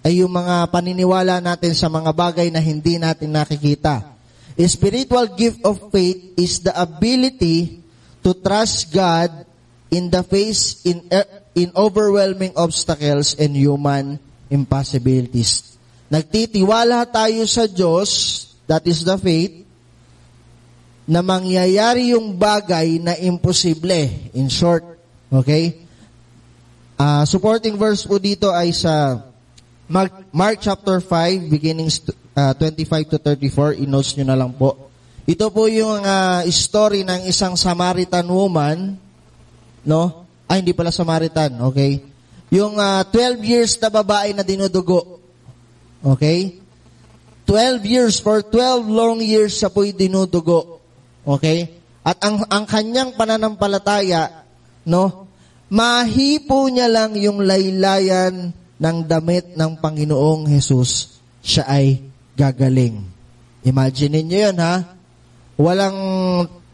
Speaker 2: ay yung mga paniniwala natin sa mga bagay na hindi natin nakikita. A spiritual gift of faith is the ability to trust God in the face, in overwhelming obstacles and human impossibilities. Nagtitiwala tayo sa Diyos, that is the faith, na mangyayari yung bagay na imposible. In short, okay? Supporting verse po dito ay sa Mark chapter 5, beginnings 25 to 34. I-notes nyo na lang po. Ito po yung story ng isang Samaritan woman, no? Hindi pala Samaritan, okay? Yung 12 years na babae na dinudugo. Okay? 12 years, for 12 long years siya po'y dinudugo. Okay? At ang kanyang pananampalataya, no? Mahipo niya lang yung laylayan ng damit ng Panginoong Jesus, siya ay gagaling. Imagine niyo yun, ha? Walang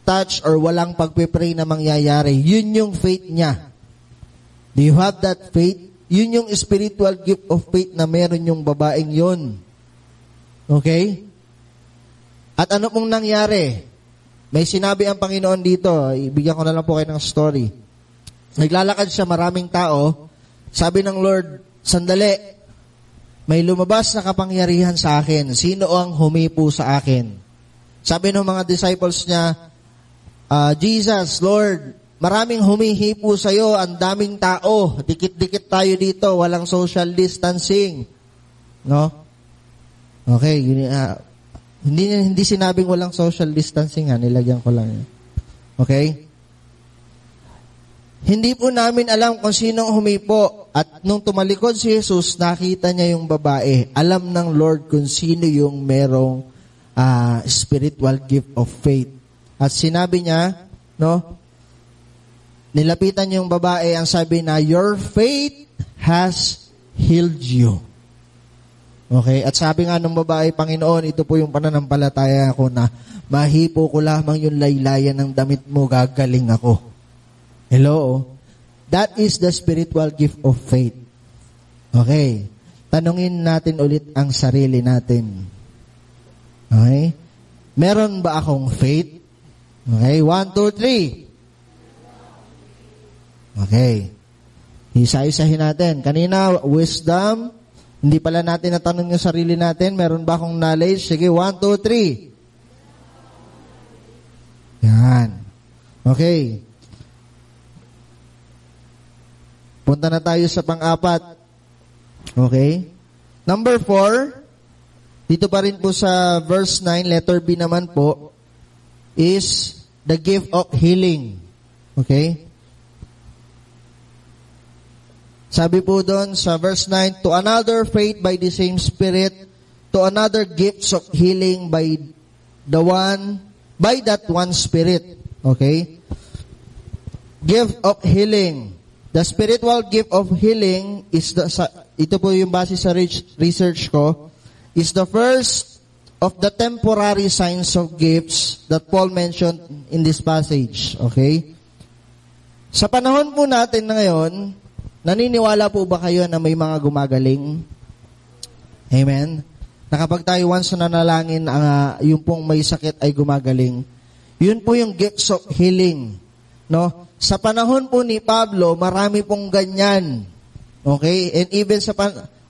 Speaker 2: touch or walang pagpipray na mangyayari. Yun yung faith niya. Do you have that faith? Yun yung spiritual gift of faith na meron yung babaeng yun. Okay? At ano pong nangyari? May sinabi ang Panginoon dito. Ibigyan ko na lang po kayo ng story. Naglalakad siya, maraming tao. Sabi ng Lord, sandali, may lumabas na kapangyarihan sa akin. Sino ang humipo sa akin? Sabi ng mga disciples niya, Jesus, Lord, maraming humihipo sa'yo, ang daming tao, dikit-dikit tayo dito, walang social distancing. No? Okay, hindi sinabing walang social distancing, nilagyan ko lang. Okay? Hindi po namin alam kung sinong humipo. At nung tumalikod si Jesus, nakita niya yung babae. Alam ng Lord kung sino yung merong spiritual gift of faith. At sinabi niya, no, nilapitan yung babae, ang sabi na, your faith has healed you. Okay? At sabi nga ng babae, Panginoon, ito po yung pananampalataya ko na mahipo ko lamang yung laylayan ng damit mo, gagaling ako. Hello? That is the spiritual gift of faith. Okay? Tanungin natin ulit ang sarili natin. Okay? Meron ba akong faith? Okay? 1, 2, 3. Okay. Isa-isahin natin. Kanina, wisdom. Hindi pala natin natanong yung sarili natin. Meron ba akong knowledge? Sige, 1, 2, 3. Yan. Okay. Punta na tayo sa pang-apat. Okay? Number 4, dito pa rin po sa verse 9, letter B naman po, is the gift of healing. Okay? Sabi po doon sa verse 9, to another faith by the same Spirit, to another gifts of healing by that one Spirit. Okay? Gift of healing. The spiritual gift of healing is ito po yung base sa research ko, is the first of the temporary signs of gifts that Paul mentioned in this passage. Okay? Sa panahon po natin na ngayon, naniniwala po ba kayo na may mga gumagaling? Amen? Na kapag tayo once na nanalangin, yung pong may sakit ay gumagaling. Yun po yung gifts of healing. No? Sa panahon po ni Pablo, marami pong ganyan. Okay? And even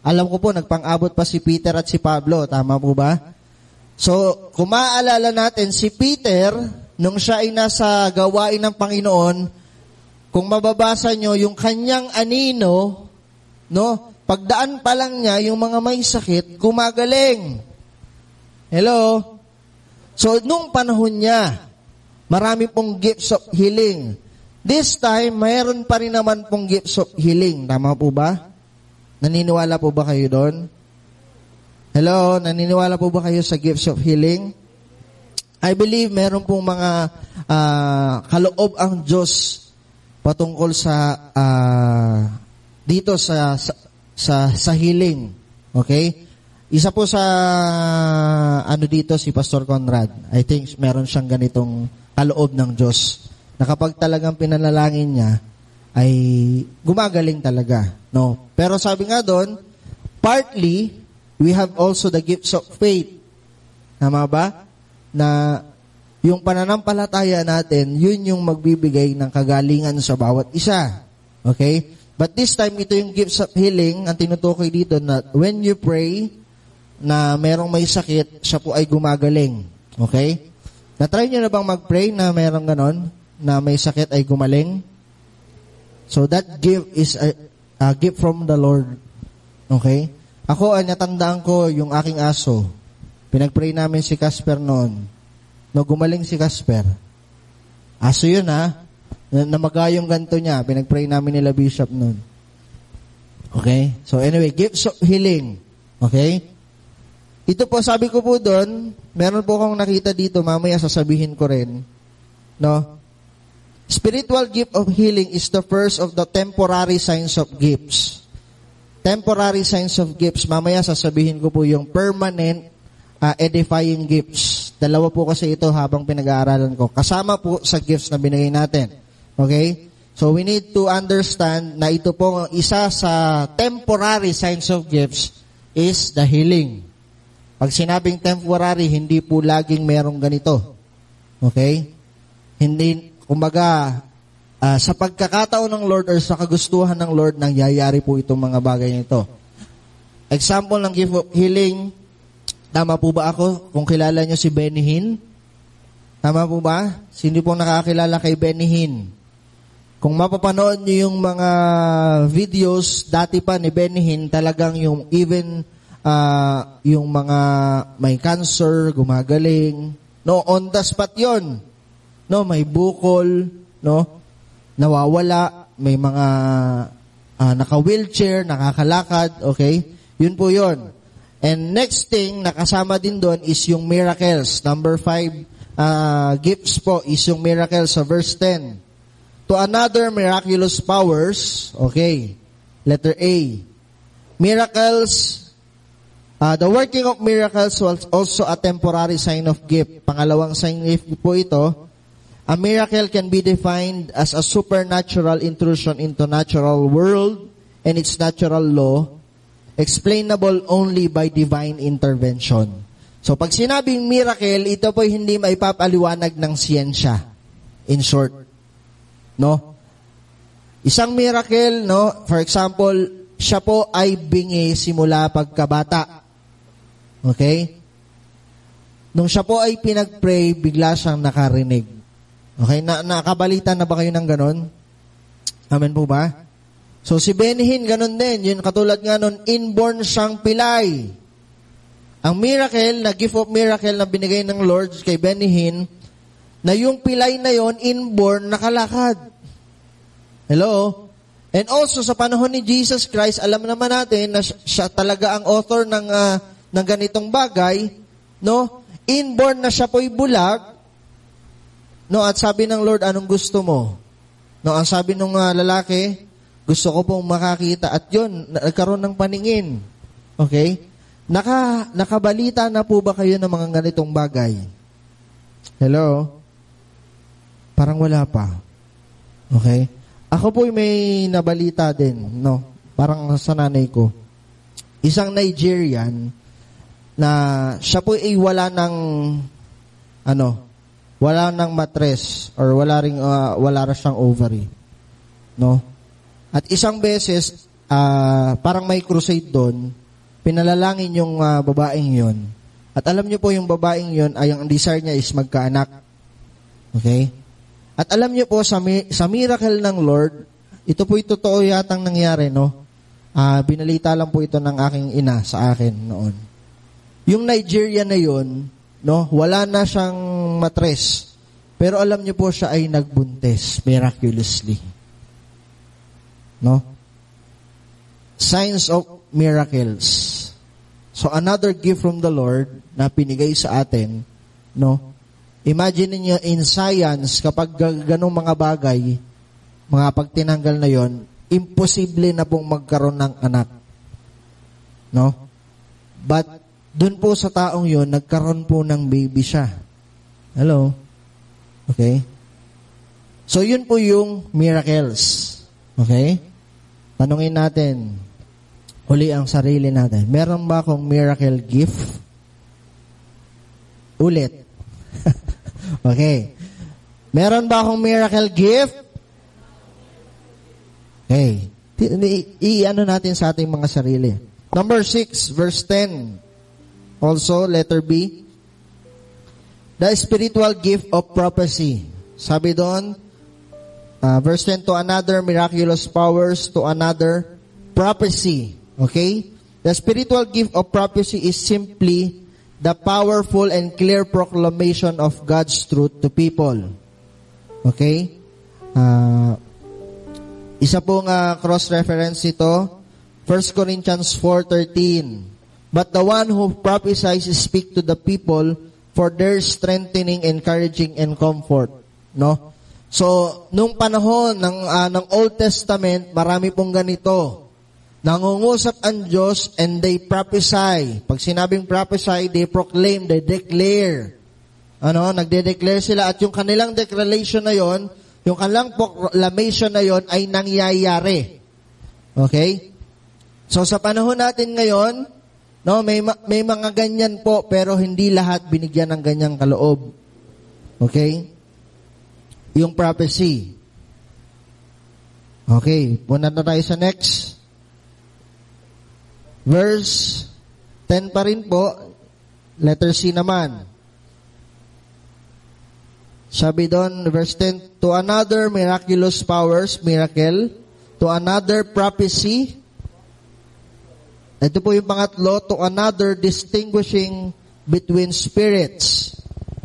Speaker 2: alam ko po, nagpang-abot pa si Peter at si Pablo. Tama po ba? So, kung maaalala natin, si Peter, nung siya ay nasa gawain ng Panginoon, kung mababasa nyo, yung kanyang anino, no, pagdaan pa lang niya, yung mga may sakit, gumagaling. Hello? So, nung panahon niya, marami pong gifts of healing. This time, mayroon pa rin naman pong gifts of healing. Tama po ba? Naniniwala po ba kayo doon? Hello? Naniniwala po ba kayo sa gifts of healing? I believe meron pong mga kaloob ang Diyos patungkol sa dito sa healing. Okay? Isa po sa dito si Pastor Conrad. I think meron siyang ganitong kaloob ng Diyos na kapag talagang pinanalangin niya ay gumagaling talaga, no? Pero sabi nga doon, partly we have also the gifts of faith. Tama ba? Na yung pananampalataya natin, yun yung magbibigay ng kagalingan sa bawat isa. Okay? But this time, ito yung gifts of healing, ang tinutukoy dito na when you pray na merong may sakit, siya po ay gumagaling. Okay? Na-try nyo na bang mag-pray na mayroong ganon, na may sakit ay gumaling? So that gift is a gift from the Lord. Okay? Ako ay natandaan ko yung aking aso. Pinag-pray namin si Casper noon. No, gumaling si Casper. Aso yun namagayong ganto niya. Pinag-pray namin nila Bishop noon. Okay? So anyway, gifts of healing. Okay? Ito po, sabi ko po doon, meron po akong nakita dito, mamaya sasabihin ko rin, no? Spiritual gift of healing is the first of the temporary signs of gifts. Temporary signs of gifts, mamaya sasabihin ko po yung permanent edifying gifts. Dalawa po kasi ito habang pinag-aaralan ko. Kasama po sa gifts na binigay natin. Okay? So we need to understand na ito po isa sa temporary signs of gifts is the healing. Pag sinabing temporary, hindi po laging merong ganito. Okay? Hindi, kumbaga, sa pagkakataon ng Lord or sa kagustuhan ng Lord, nangyayari po itong mga bagay nito. Example ng gift of healing, tama po ba ako? Kung kilala nyo si Benny Hinn? Tama po ba? Sino po nakakilala kay Benny Hinn? Kung mapapanood nyo yung mga videos dati pa ni Benny Hinn, talagang yung even yung mga may cancer, gumagaling. No, on the spot yun. No, may bukol, no, nawawala, may mga naka-wheelchair, nakakalakad, okay? Yun po yun. And next thing, nakasama din doon is yung miracles. Number 5 gifts po is yung miracles sa verse 10. To another miraculous powers, okay, letter A. Miracles, the working of miracles was also a temporary sign of gift. Pangalawang sign of gift po ito. A miracle can be defined as a supernatural intrusion into natural world and its natural law, explainable only by divine intervention. So pag sinabing miracle, ito po hindi maipapaliwanag ng siyensya. In short, no? Isang miracle, no? For example, siya po ay bingi simula pagkabata. Okay? Nung siya po ay pinag-pray, bigla siyang nakarinig. Okay? Nakabalita na ba kayo ng ganon? Amen po ba? So si Benny Hinn, ganon din. Yun, katulad nga nun, inborn siyang pilay. Ang miracle, na gift of miracle na binigay ng Lord kay Benny Hinn, na yung pilay na yon inborn, nakalakad. Hello? And also, sa panahon ni Jesus Christ, alam naman natin na siya talaga ang author ng ganitong bagay, no? Inborn na siya po'y bulag, no? At sabi ng Lord, anong gusto mo? No? Ang sabi ng lalaki, gusto ko pong makakita. At yun, nagkaroon ng paningin. Okay? Nakabalita na po ba kayo ng mga ganitong bagay? Hello? Parang wala pa. Okay? Ako po may nabalita din, no? Parang sa nanay ko. Isang Nigerian na siya po ay wala ng matres or wala rin siyang ovary, no? At isang beses parang may crusade doon, pinalalangin yung babaeng 'yon. At alam niyo po yung babaeng 'yon ay ang desire niya is magkaanak. Okay? At alam niyo po, sa miracle ng Lord, ito po'y totoo yatang nangyari, no? Binalita lang po ito ng aking ina sa akin noon. Yung Nigeria na yun, no? Wala na siyang matres. Pero alam niyo po, siya ay nagbuntis, miraculously. No? Signs of miracles. So, another gift from the Lord na pinigay sa atin, no? Imagine niyo in science, kapag ganong mga bagay, mga pagtinanggal na yon, imposible na pong magkaroon ng anak. No? But, dun po sa taong yon, nagkaroon po ng baby siya. Hello? Okay? So, yun po yung miracles. Okay? Tanungin natin, uli ang sarili natin. Meron ba akong miracle gift? Ulit. Okay. Meron ba akong miracle gift? Okay. I-ano natin sa ating mga sarili. Number 6, verse 10. Also, letter B. the spiritual gift of prophecy. Sabi doon, verse 10, to another miraculous powers, to another prophecy. Okay? The spiritual gift of prophecy is simply the powerful and clear proclamation of God's truth to people. Okay? Isa pong cross-reference ito, 1 Corinthians 4:13. But the one who prophesies speak to the people for their strengthening, encouraging, and comfort. No? So, nung panahon ng Old Testament, marami pong ganito. Nangungusap ang Diyos and they prophesy. Pag sinabing prophesy, they proclaim, they declare. Nagde-declare sila at yung kanilang declaration na yon, yung kanilang proclamation na yon ay nangyayari. Okay? So sa panahon natin ngayon, may mga ganyan po pero hindi lahat binigyan ng ganyang kaloob. Okay? Yung prophecy. Okay, punta na tayo sa next. Verse 10 pa rin po, letter C naman. Sabi doon, verse 10, to another miraculous powers, miracle, to another prophecy. Ito po yung pangatlo, to another distinguishing between spirits.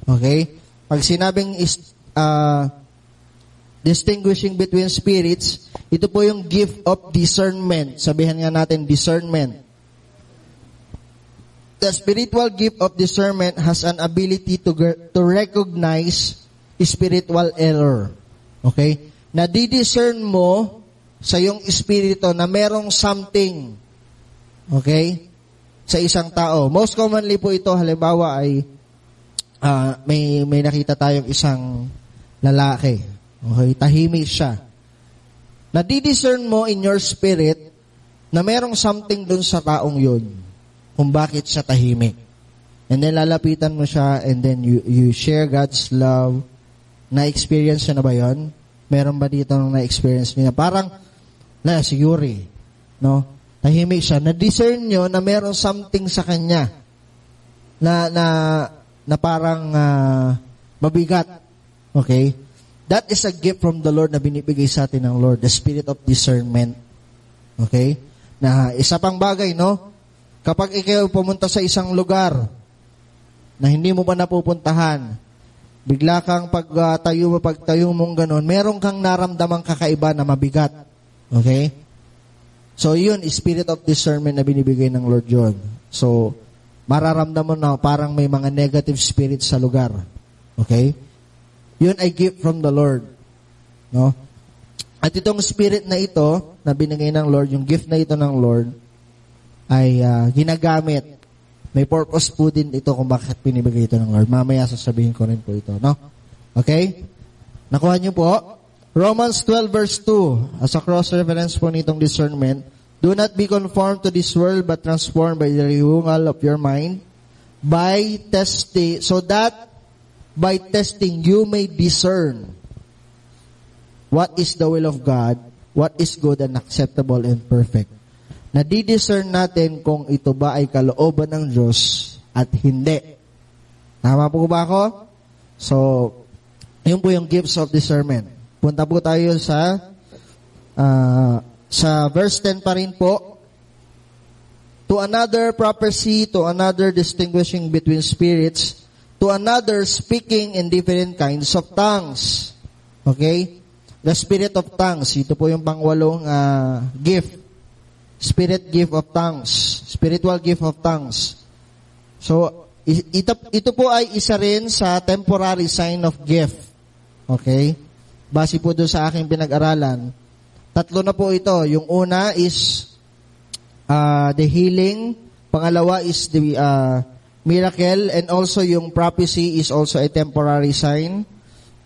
Speaker 2: Okay? Pag sinabing distinguishing between spirits, ito po yung gift of discernment. Sabihan nga natin, discernment. The spiritual gift of discernment has an ability to recognize spiritual error. Okay? Nadidiscern mo sa iyong espiritu na merong something. Okay? Sa isang tao. Most commonly po ito, halimbawa ay may nakita tayong isang lalaki. Okay? Tahimik siya. Nadidiscern mo in your spirit na merong something dun sa taong yun. Kung bakit siya tahimik. And then lalapitan mo siya and then you share God's love. Na-experience siya na ba yun? Meron ba dito nung na-experience niya? Parang, siguro no? Tahimik siya. Na-discern nyo na meron something sa kanya na parang mabigat. Okay? That is a gift from the Lord na binibigay sa atin ng Lord. The spirit of discernment. Okay? Na isa pang bagay, no? Kapag ikaw pumunta sa isang lugar na hindi mo pa napupuntahan, bigla kang pagtayo mong ganun, meron kang naramdamang kakaiba na mabigat. Okay? So, yun, spirit of discernment na binibigay ng Lord yun. So, mararamdaman mo na parang may mga negative spirits sa lugar. Okay? Yun ay gift from the Lord. No? At itong spirit na ito, na binigay ng Lord, yung gift na ito ng Lord, ay ginagamit. May purpose po din ito kung bakit pinibigay ito ng Lord. Mamaya sasabihin ko rin po ito. No? Okay? Nakuha niyo po? Romans 12 verse 2, as a cross-reference po nitong discernment, do not be conformed to this world, but transformed by the renewal of your mind, by testing, so that by testing you may discern what is the will of God, what is good and acceptable and perfect. Nadidiscern natin kung ito ba ay kalooban ng Diyos at hindi. Tama po ba ako? So, yun po yung gifts of discernment. Punta po tayo sa verse 10 pa rin po. To another prophecy, to another distinguishing between spirits, to another speaking in different kinds of tongues. Okay? The spirit of tongues. Ito po yung pangwalong gift. Spirit gift of tongues. Spiritual gift of tongues. So, ito po ay isa rin sa temporary sign of gift. Okay? Base po doon sa aking pinag-aralan. Tatlo na po ito. Yung una is the healing. Pangalawa is the miracle. And also yung prophecy is also a temporary sign.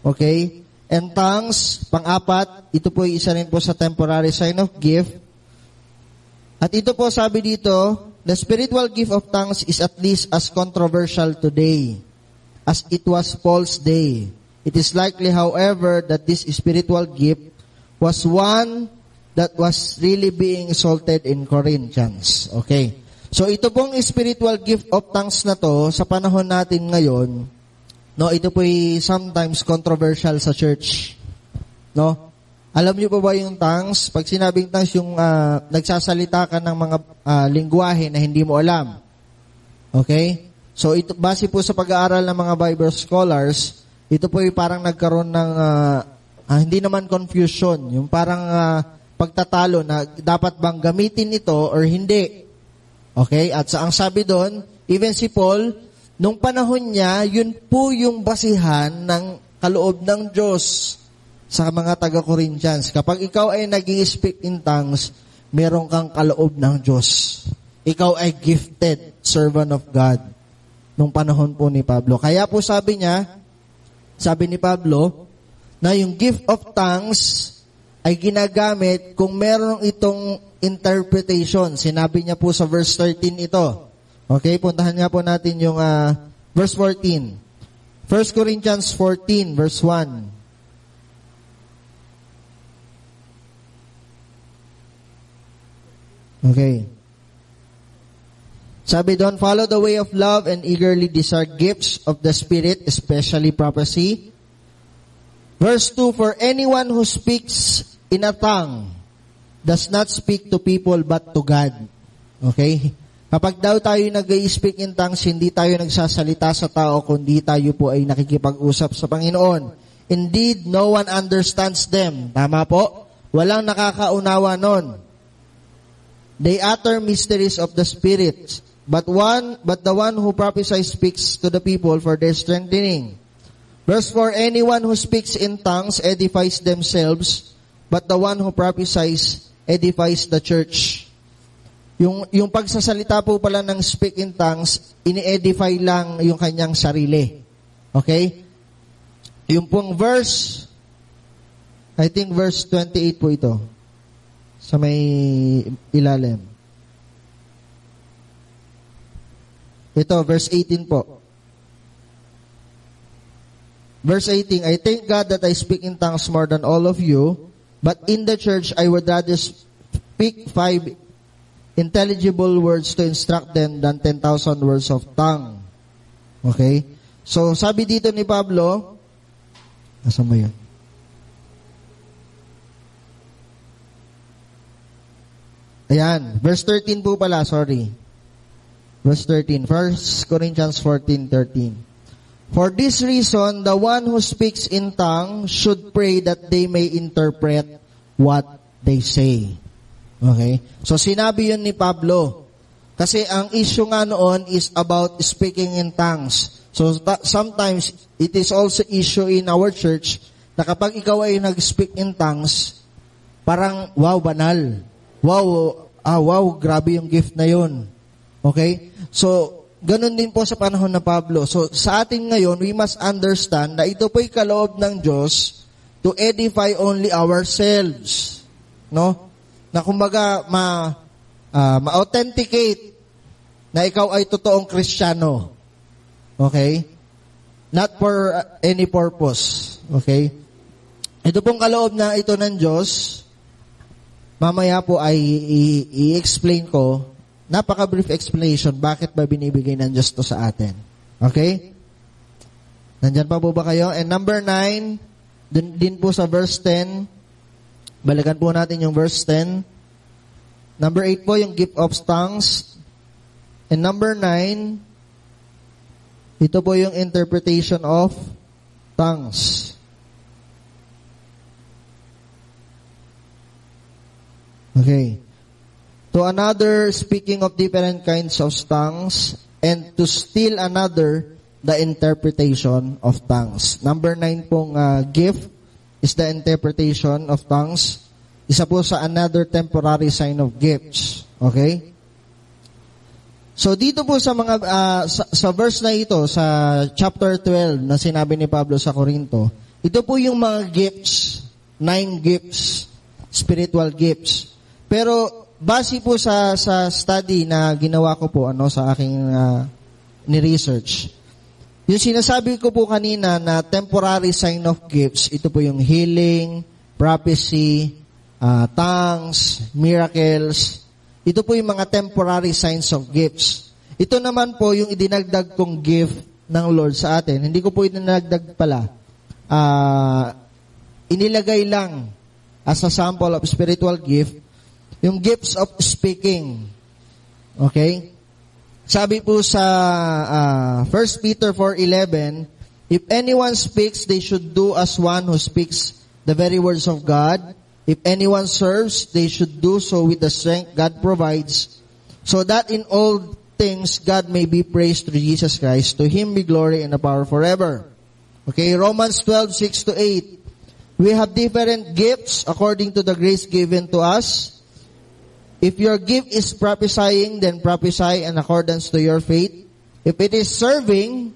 Speaker 2: Okay? And tongues, pang-apat, ito po ay isa rin po sa temporary sign of gift. At ito po sabi dito, the spiritual gift of tongues is at least as controversial today as it was Paul's day. It is likely, however, that this spiritual gift was one that was really being exalted in Corinthians. Okay. So ito pong spiritual gift of tongues na to, sa panahon natin ngayon, No, ito po'y sometimes controversial sa church. No? Alam niyo po ba yung tongues? Pag sinabing tongues, yung nagsasalita ka ng mga lingwahe na hindi mo alam. Okay? So, ito, base po sa pag-aaral ng mga Bible scholars, ito po'y parang nagkaroon ng, hindi naman confusion, yung parang pagtatalo na dapat bang gamitin ito or hindi. Okay? At ang sabi doon, even si Paul, nung panahon niya, yun po yung basihan ng kaloob ng Diyos sa mga taga-Corinthians. Kapag ikaw ay nag-i-speak in tongues, meron kang kaloob ng Diyos. Ikaw ay gifted servant of God nung panahon po ni Pablo. Kaya po sabi ni Pablo, na yung gift of tongues ay ginagamit kung meron itong interpretation. Sinabi niya po sa verse 13 ito. Okay, puntahan nga po natin yung verse 14. 1 Corinthians 14, verse 1. Okay. Sabi doon, follow the way of love and eagerly desire gifts of the Spirit, especially prophecy. Verse 2, for anyone who speaks in a tongue does not speak to people but to God. Okay? Kapag daw tayo nag-i-speak in tongues, hindi tayo nagsasalita sa tao, kundi tayo po ay nakikipag-usap sa Panginoon. Indeed, no one understands them. Tama po? Walang nakakaunawa nun. They utter mysteries of the Spirit, but the one who prophesies speaks to the people for their strengthening. Verse 4, anyone who speaks in tongues edifies themselves, but the one who prophesies edifies the church. Yung pagsasalita po pala ng speak in tongues, ini-edify lang yung kanyang sarili. Okay? Yung pong verse, I think verse 28 po ito, sa may ilalim. Ito, verse 18 po. Verse 18, I thank God that I speak in tongues more than all of you, but in the church I would rather speak 5 intelligible words to instruct them than 10,000 words of tongue. Okay? So, sabi dito ni Pablo, asan mo yun? Ayan, verse 13 po pala, sorry. Verse 13, 1 Corinthians 14:13. For this reason, the one who speaks in tongues should pray that they may interpret what they say. Okay? So, sinabi yun ni Pablo. Kasi ang issue nga noon is about speaking in tongues. So, sometimes, it is also issue in our church na kapag ikaw ay nag-speak in tongues, parang, wow, banal. Wow, grabe yung gift na yun. Okay? So, ganun din po sa panahon na Pablo. So, sa atin ngayon, we must understand na ito po'y kaloob ng Diyos to edify only ourselves. No? Na kumbaga, ma-authenticate na ikaw ay totoong Kristiyano. Okay? Not for any purpose. Okay? Ito pong kaloob na ito ng Diyos, mamaya po ay i-explain ko, napaka-brief explanation, bakit ba binibigay ng Diyos to sa atin. Okay? Nandyan pa po ba kayo? And number 9, din po sa verse 10, balikan po natin yung verse 10. Number 8 po, yung gift of tongues. And number 9, ito po yung interpretation of tongues. Okay. To another, speaking of different kinds of tongues, and to still another, the interpretation of tongues. Number 9 pong gift is the interpretation of tongues. Isa po sa another temporary sign of gifts. Okay? So dito po sa mga sa verse na ito, sa chapter 12 na sinabi ni Pablo sa Corinto, ito po yung mga gifts, 9 gifts, spiritual gifts. Pero base po sa study na ginawa ko po sa aking ni-research, yung sinasabi ko po kanina na temporary sign of gifts, ito po yung healing, prophecy, tongues, miracles. Ito po yung mga temporary signs of gifts. Ito naman po yung idinagdag kong gift ng Lord sa atin. Hindi ko po inanagdag pala. Inilagay lang as a sample of spiritual gift, yung gifts of speaking. Okay? Sabi po sa 1 Peter 4:11, if anyone speaks, they should do as one who speaks the very words of God. If anyone serves, they should do so with the strength God provides, so that in all things God may be praised through Jesus Christ. To Him be glory and the power forever. Okay, Romans 12:6-8. We have different gifts according to the grace given to us. If your gift is prophesying, then prophesy in accordance to your faith. If it is serving,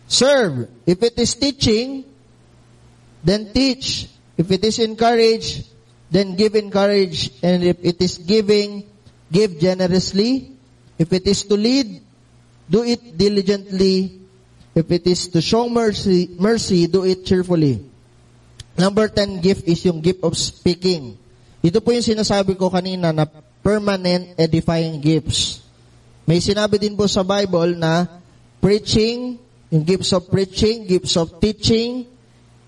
Speaker 2: serve. If it is teaching, then teach. If it is encourage, then give encourage. And if it is giving, give generously. If it is to lead, do it diligently. If it is to show mercy, do it cheerfully. Number 10 gift is yung gift of speaking. Ito po yung sinasabi ko kanina na permanent edifying gifts. May sinabi din po sa Bible na preaching, yung gifts of preaching, gifts of teaching,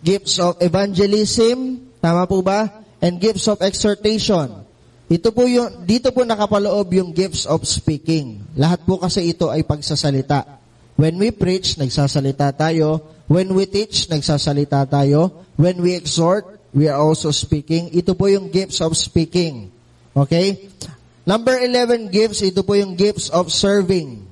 Speaker 2: gifts of evangelism, tama po ba? And gifts of exhortation. Ito po yung, dito po nakapaloob yung gifts of speaking. Lahat po kasi ito ay pagsasalita. When we preach, nagsasalita tayo. When we teach, nagsasalita tayo. When we exhort, we are also speaking. Ito po yung gifts of speaking. Okay? Number 11 gifts, ito po yung gifts of serving.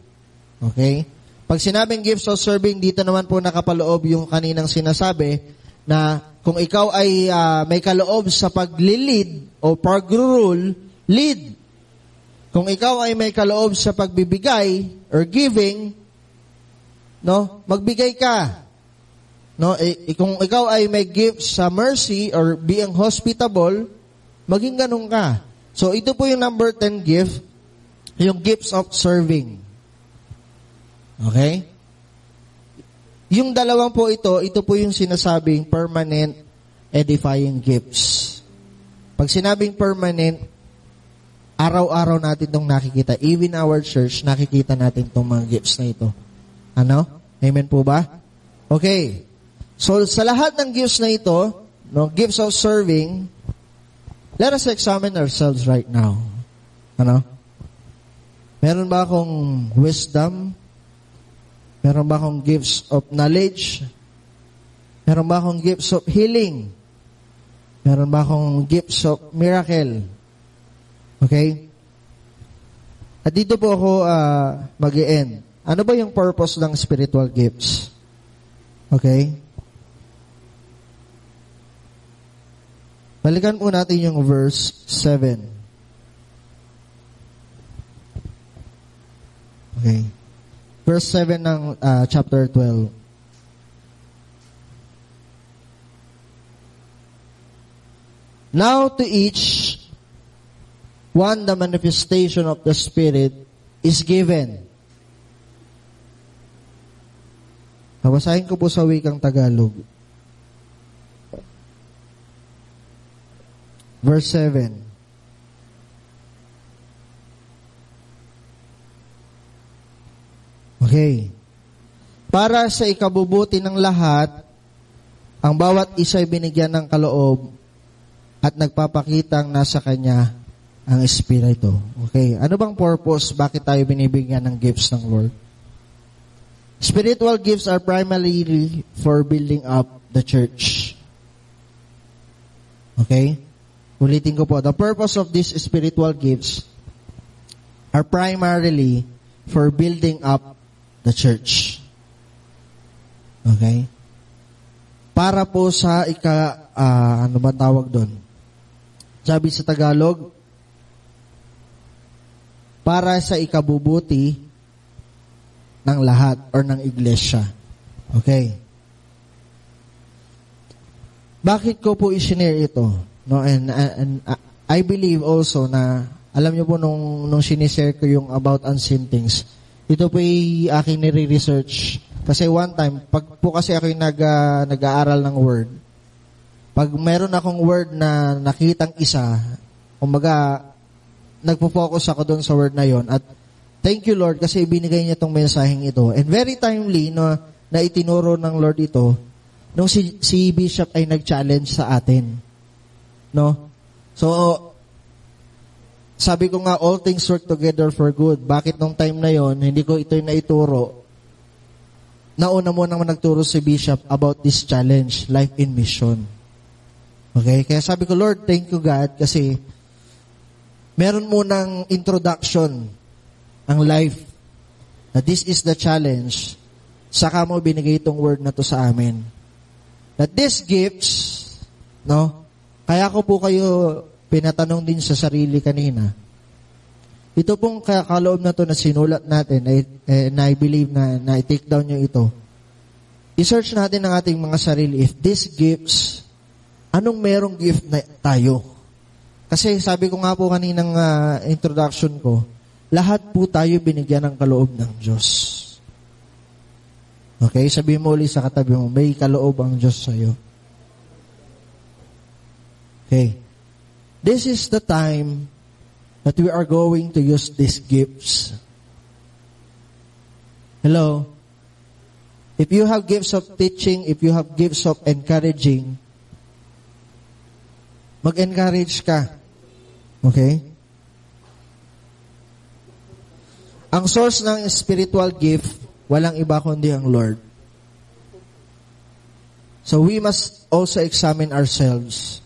Speaker 2: Okay? Pag sinabing gifts of serving, dito naman po nakapaloob yung kaninang sinasabi na kung ikaw ay may kaloob sa paglilid o pag-rule, lead. Kung ikaw ay may kaloob sa pagbibigay or giving, no, magbigay ka. No, kung ikaw ay may gifts sa mercy or being hospitable, maging ganun ka. So, ito po yung number 10 gift, yung gifts of serving. Okay? Yung dalawang po ito po yung sinasabing permanent edifying gifts. Pag sinabing permanent, araw-araw natin itong nakikita. Even our church, nakikita natin itong mga gifts na ito. Ano? Amen po ba? Okay. So, sa lahat ng gifts na ito, no, gifts of serving, let us examine ourselves right now. Ano? Meron ba akong wisdom? Meron ba akong gifts of knowledge? Meron ba akong gifts of healing? Meron ba akong gifts of miracle? Okay? At dito po ako mag-i-end. Ano ba yung purpose ng spiritual gifts? Okay? Balikan po natin yung verse 7. Okay. Verse 7 ng chapter 12. Now to each one the manifestation of the Spirit is given. Babasahin ko po sa wikang Tagalog. Verse 7. Okay. Para sa ikabubuti ng lahat, ang bawat isa ay binigyan ng kaloob at nagpapakitang nasa kanya ang Espiritu. Okay. Ano bang purpose? Bakit tayo binibigyan ng gifts ng Lord? Spiritual gifts are primarily for building up the church. Okay? Ulitin ko po. The purpose of these spiritual gifts are primarily for building up the church. Okay? Para po sa ano ba tawag doon? Sabi sa Tagalog, para sa ikabubuti ng lahat or ng iglesia. Okay? Bakit ko po i-share ito? No, and I believe also na alam niyo po nung sinishare ko yung about unseen things. Ito po ay aking nire-research kasi one time pag po kasi ako yung nag-aaral ng word. Pag meron akong word na nakitang isa, kumbaga nagpo-focus ako doon sa word na yon at thank you, Lord, kasi ibinigay niya itong mensaheng ito. And very timely na itinuro ng Lord ito nung si Bishop ay nag-challenge sa atin. No? So, sabi ko nga, all things work together for good. Bakit nung time na yon hindi ko ito naituro? Nauna mo naman nagturo si Bishop about this challenge, life in mission. Okay? Kaya sabi ko, Lord, thank you God, kasi meron munang introduction ang life na this is the challenge. Saka mo binigay itong word na to sa amin. That these gifts, no? Kaya ko po kayo pinatanong din sa sarili kanina. Ito pong kaloob na to na sinulat natin, na I believe na i-take down nyo ito. I-search natin ang ating mga sarili. If these gifts, anong merong gift na tayo? Kasi sabi ko nga po kaninang introduction ko, lahat po tayo binigyan ng kaloob ng Diyos. Okay? Sabihin mo ulit sa katabi mo, may kaloob ang Diyos sa'yo. Okay. This is the time that we are going to use these gifts. Hello? If you have gifts of teaching, if you have gifts of encouraging, mag-encourage ka. Okay? Ang source ng spiritual gift, walang iba kundi ang Lord. So we must also examine ourselves.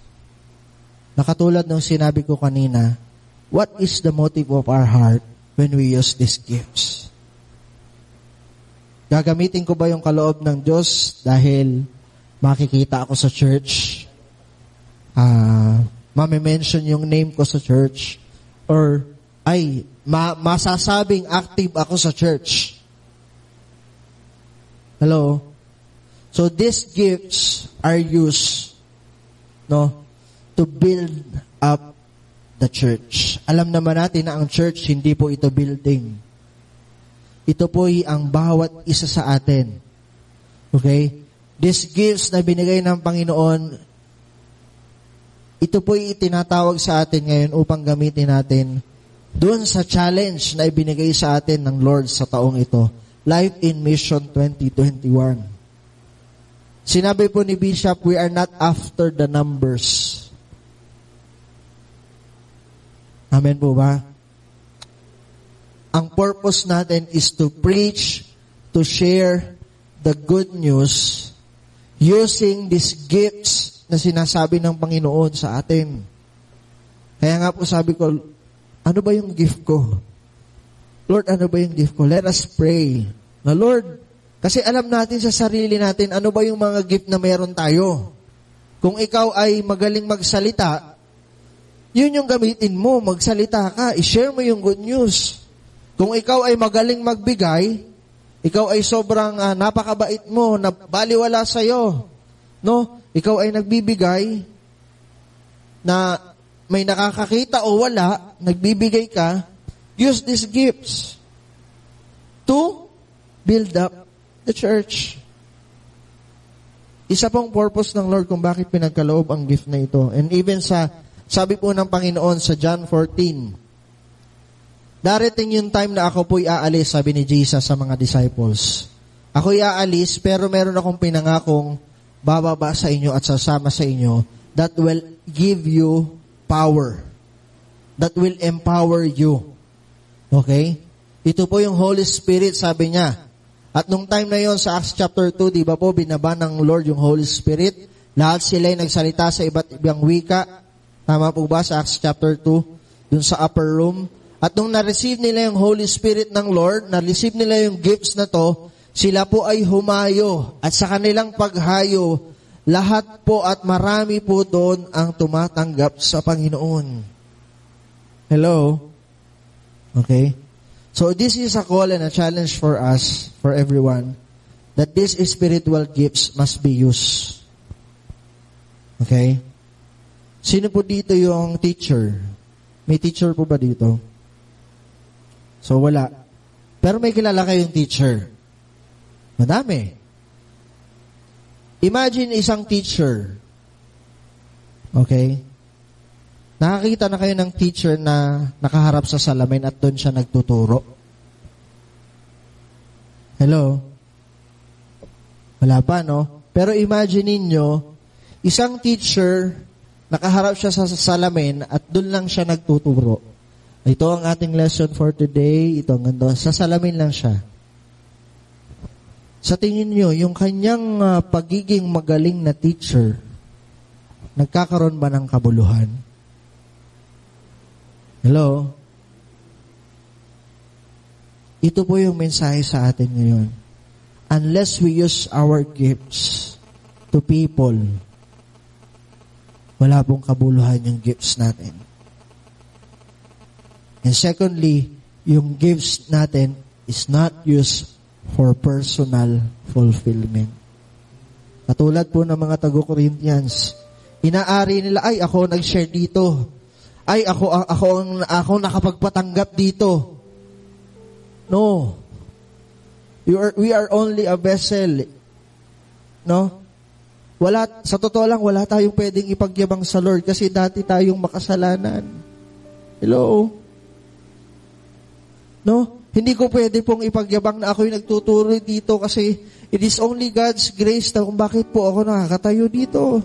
Speaker 2: Nakatulad ng sinabi ko kanina, what is the motive of our heart when we use these gifts? Gagamitin ko ba yung kaloob ng Diyos dahil makikita ako sa church? Mame-mention yung name ko sa church? Or ay masasabing active ako sa church? Hello? So these gifts are used, no, to build up the church. Alam naman natin na ang church, hindi po ito building. Ito po ay ang bawat isa sa atin. Okay? These gifts na binigay ng Panginoon, ito po ay itinatawag sa atin ngayon upang gamitin natin doon sa challenge na ibinigay sa atin ng Lord sa taong ito. Life in Mission 2021. Sinabi po ni Bishop, we are not after the numbers. Amen po ba? Ang purpose natin is to preach, to share the good news using these gifts na sinasabi ng Panginoon sa atin. Kaya nga po sabi ko, ano ba yung gift ko? Lord, ano ba yung gift ko? Let us pray. Na Lord, kasi alam natin sa sarili natin, ano ba yung mga gift na meron tayo? Kung ikaw ay magaling magsalita, yun yung gamitin mo, magsalita ka, i-share mo yung good news. Kung ikaw ay magaling magbigay, ikaw ay sobrang napakabait mo, na baliwala sa'yo, no? Ikaw ay nagbibigay, na may nakakakita o wala, nagbibigay ka, use these gifts to build up the church. Isa pong purpose ng Lord kung bakit pinagkaloob ang gift na ito. And even sabi po ng Panginoon sa John 14, darating yung time na ako po'y aalis, sabi ni Jesus sa mga disciples. Ako'y aalis, pero meron akong pinangakong bababa sa inyo at sasama sa inyo that will give you power. That will empower you. Okay? Ito po yung Holy Spirit, sabi niya. At nung time na yon sa Acts chapter 2, di ba po, binaba ng Lord yung Holy Spirit. Lahat sila'y nagsalita sa iba't ibang wika. Tama po ba sa Acts chapter 2? Dun sa upper room. At nung na-receive nila yung Holy Spirit ng Lord, na-receive nila yung gifts na to, sila po ay humayo. At sa kanilang paghayo, lahat po at marami po doon ang tumatanggap sa Panginoon. Hello? Okay? So this is a call and a challenge for us, for everyone, that these spiritual gifts must be used. Okay? Sino po dito yung teacher? May teacher po ba dito? So, wala. Pero may kilala kayong teacher. Madami. Imagine isang teacher. Okay? Nakakita na kayo ng teacher na nakaharap sa salamin at doon siya nagtuturo. Hello? Wala pa, no? Pero imagine ninyo, isang teacher, nakaharap siya sa salamin at doon lang siya nagtuturo. Ito ang ating lesson for today. Ito ang ganda. Sa salamin lang siya. Sa tingin nyo, yung kanyang pagiging magaling na teacher, nagkakaroon ba ng kabuluhan? Hello? Ito po yung mensahe sa atin ngayon. Unless we use our gifts to people, wala pong kabuluhan yung gifts natin. And secondly, yung gifts natin is not used for personal fulfillment. Katulad po ng mga taga-Corinthians, inaari nila, ay, ako nag-share dito. Ay, ako nakapagpatanggap dito. No. We are only a vessel. No? Sa totoo lang, wala tayong pwedeng ipagyabang sa Lord kasi dati tayong makasalanan. Hello? No? Hindi ko pwede pong ipagyabang na ako'y nagtuturo dito kasi it is only God's grace na kung bakit po ako nakakatayo dito.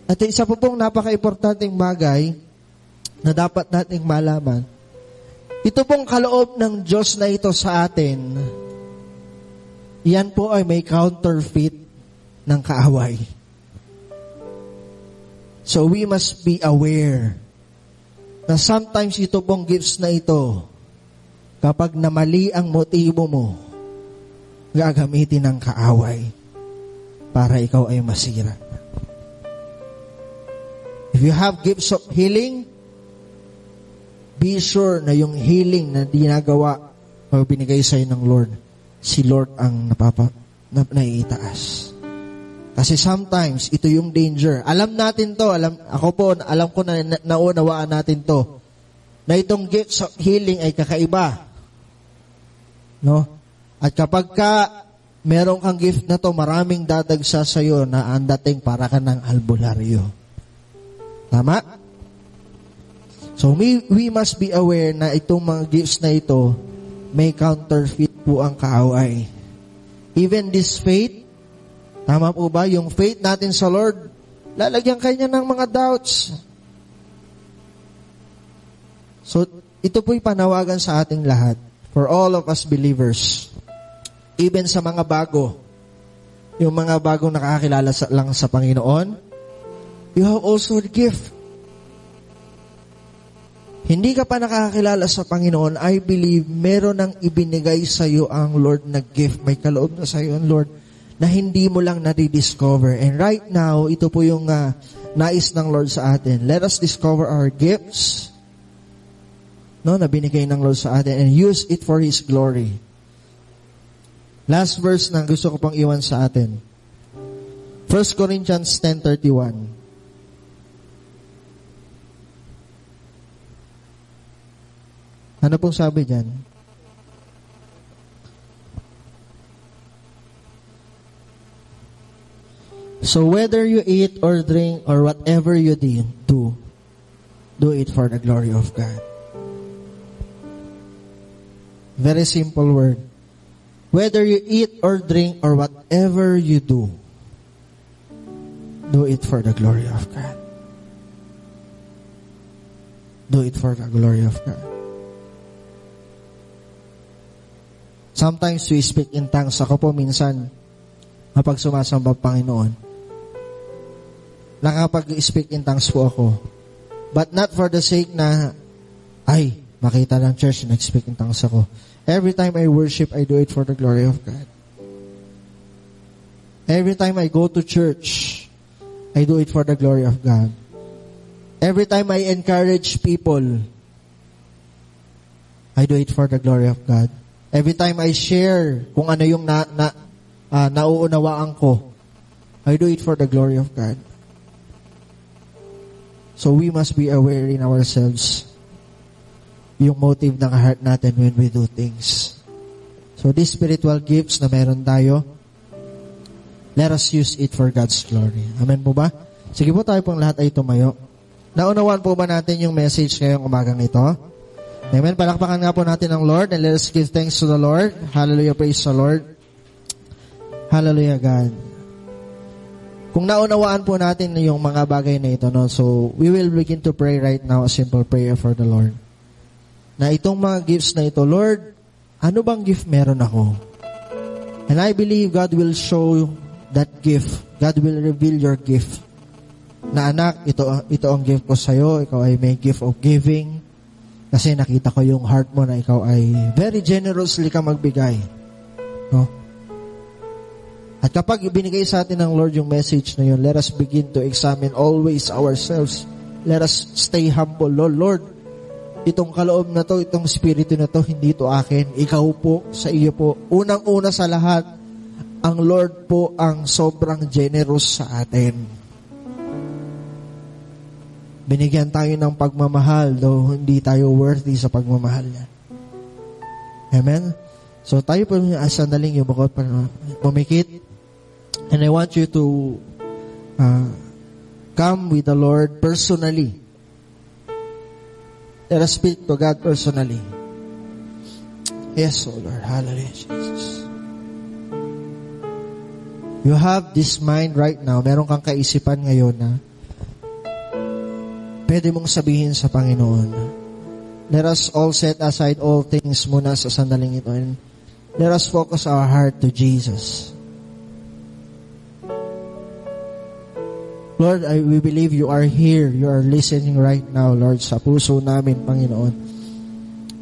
Speaker 2: At isa po pong napaka-importanting bagay na dapat nating malaman, ito pong kaloob ng Diyos na ito sa atin, yan po ay may counterfeit ng kaaway. So we must be aware na sometimes ito pong gifts na ito, kapag namali ang motibo mo, gagamitin ng kaaway para ikaw ay masira. If you have gifts of healing, be sure na yung healing na ginagawa o binigay sa'yo ng Lord, si Lord ang naiitaas. Kasi sometimes, ito yung danger. Alam natin to, alam ko na naunawaan natin to, na itong gifts of healing ay kakaiba. No? At kapag meron kang gift na to, maraming dadagsa sa'yo na ang dating para ka ng albularyo. Tama? So, we must be aware na itong mga gifts na ito, may counterfeit po ang kaaway. Even this faith, tama po ba? Yung faith natin sa Lord, lalagyan kanya ng mga doubts. So, ito po'y panawagan sa ating lahat, for all of us believers, even sa mga bago, yung mga bagong nakakilala lang sa Panginoon, you have also a gift. Hindi ka pa nakakilala sa Panginoon, I believe, meron nang ibinigay sa iyo ang Lord na gift. May kaloob na sa iyo ang Lord na hindi mo lang na-discover. And right now, ito po yung nais ng Lord sa atin. Let us discover our gifts, na binigay ng Lord sa atin, and use it for His glory. Last verse na gusto ko pang iwan sa atin. 1 Corinthians 10:31. Ano pong sabi dyan? So whether you eat or drink or whatever you do it for the glory of God. Very simple word. Whether you eat or drink or whatever you do it for the glory of God. Do it for the glory of God. Sometimes we speak in tongues. Ako po minsan, kapag sumasamba Panginoon, nakapag-speak in tongues po ako. But not for the sake na, makita ng church, nag-speak in tongues ako. Every time I worship, I do it for the glory of God. Every time I go to church, I do it for the glory of God. Every time I encourage people, I do it for the glory of God. Every time I share kung ano yung nauunawaan ko, I do it for the glory of God. So we must be aware in ourselves yung motive ng heart natin when we do things. So these spiritual gifts na meron tayo, let us use it for God's glory. Amen po ba? Sige po tayo pong lahat ay tumayo. Naunawaan po ba natin yung message ngayong umagang ito? Amen. Palakpakan nga po natin ang Lord and let us give thanks to the Lord. Hallelujah. Praise the Lord. Hallelujah, God. Kung naunawaan po natin yung mga bagay na ito, no? So, we will begin to pray right now a simple prayer for the Lord. Na itong mga gifts na ito, Lord, ano bang gift meron ako? And I believe God will show that gift. God will reveal your gift. Na anak, ito ang gift ko sa'yo. Ikaw ay may gift of giving. Kasi nakita ko yung heart mo na ikaw ay very generously ka magbigay. No? At kapag ibinigay sa atin ng Lord yung message na yun, let us begin to examine always ourselves. Let us stay humble. Lord, itong kaloob na to, itong spirito na to, hindi to akin. Ikaw po, sa iyo po. Unang-una sa lahat, ang Lord po ang sobrang generous sa atin. Binigyan tayo ng pagmamahal, though hindi tayo worthy sa pagmamahal niya. Amen? So tayo po sandaling yung bakot para pumikit. And I want you to come with the Lord personally. Let us speak to God personally. Yes, O Lord. Hallelujah, Jesus. You have this mind right now. Meron kang kaisipan ngayon na pwede mong sabihin sa Panginoon. Let us all set aside all things muna sa sandaling ito and let us focus our heart to Jesus. Lord, we believe you are here. You are listening right now, Lord, sa puso namin, Panginoon.